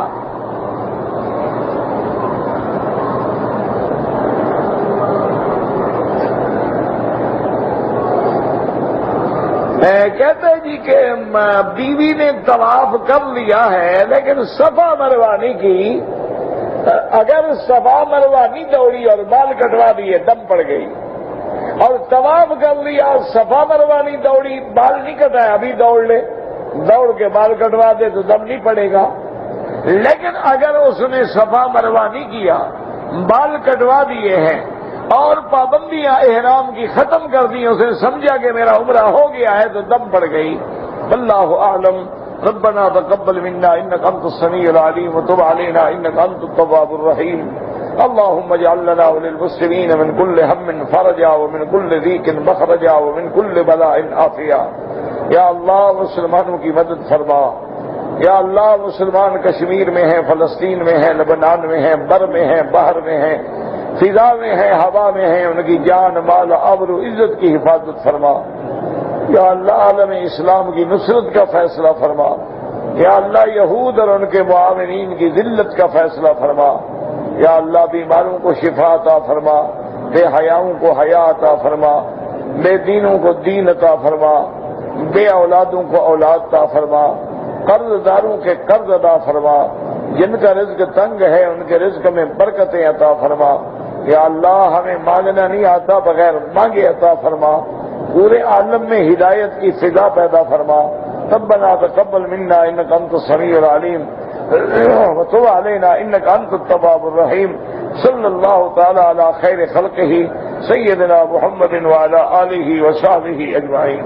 کہتے جی کہ بیوی نے طواف کر لیا ہے لیکن صفا مروا نہیں کی، اگر صفا مروا نہیں دوڑی اور بال کٹوا دیے دم پڑ گئی، اور طواف کر لیا صفا مروا نہیں دوڑی بال نہیں کٹایا، ابھی دوڑ لے، دوڑ کے بال کٹوا دے تو دم نہیں پڑے گا۔ لیکن اگر اس نے صفا مروا نہیں کیا، بال کٹوا دیے ہیں اور پابندیاں احرام کی ختم کر دی، اسے سمجھا کہ میرا عمرہ ہو گیا ہے تو دم پڑ گئی۔ واللہ اعلم۔ ربنا تقبل منا انك انت السميع العليم وتب علينا انك انت التواب الرحيم۔ اللهم اجعل لنا وللمسلمين من كل هم فرجا ومن كل ضيق مخرجا ومن كل بلاء عافيا۔ یا اللہ مسلمانوں کی مدد فرما، یا اللہ مسلمان کشمیر میں ہیں، فلسطین میں ہیں، لبنان میں ہیں، بر میں ہیں، باہر میں ہیں، فضا میں ہیں، ہوا میں ہیں، ان کی جان مال آبرو عزت کی حفاظت فرما۔ یا اللہ عالم اسلام کی نصرت کا فیصلہ فرما۔ یا اللہ یہود اور ان کے معاونین کی ذلت کا فیصلہ فرما۔ یا اللہ بیماروں کو شفا عطا فرما، بے حیاؤں کو حیا عطا فرما، بے دینوں کو دین عطا فرما، بے اولادوں کو اولاد عطا فرما، قرض داروں کے قرض ادا فرما، جن کا رزق تنگ ہے ان کے رزق میں برکتیں عطا فرما۔ یا اللہ ہمیں مانگنا نہیں آتا، بغیر مانگے عطا فرما، پورے عالم میں ہدایت کی فضا پیدا فرما۔ ربنا تقبل منا انك انت السميع العليم وتب علينا إنك أنت التواب الرحيم صلى الله تعالى على خير خلقه سيدنا محمد وعلى آله وصحبه أجمعين.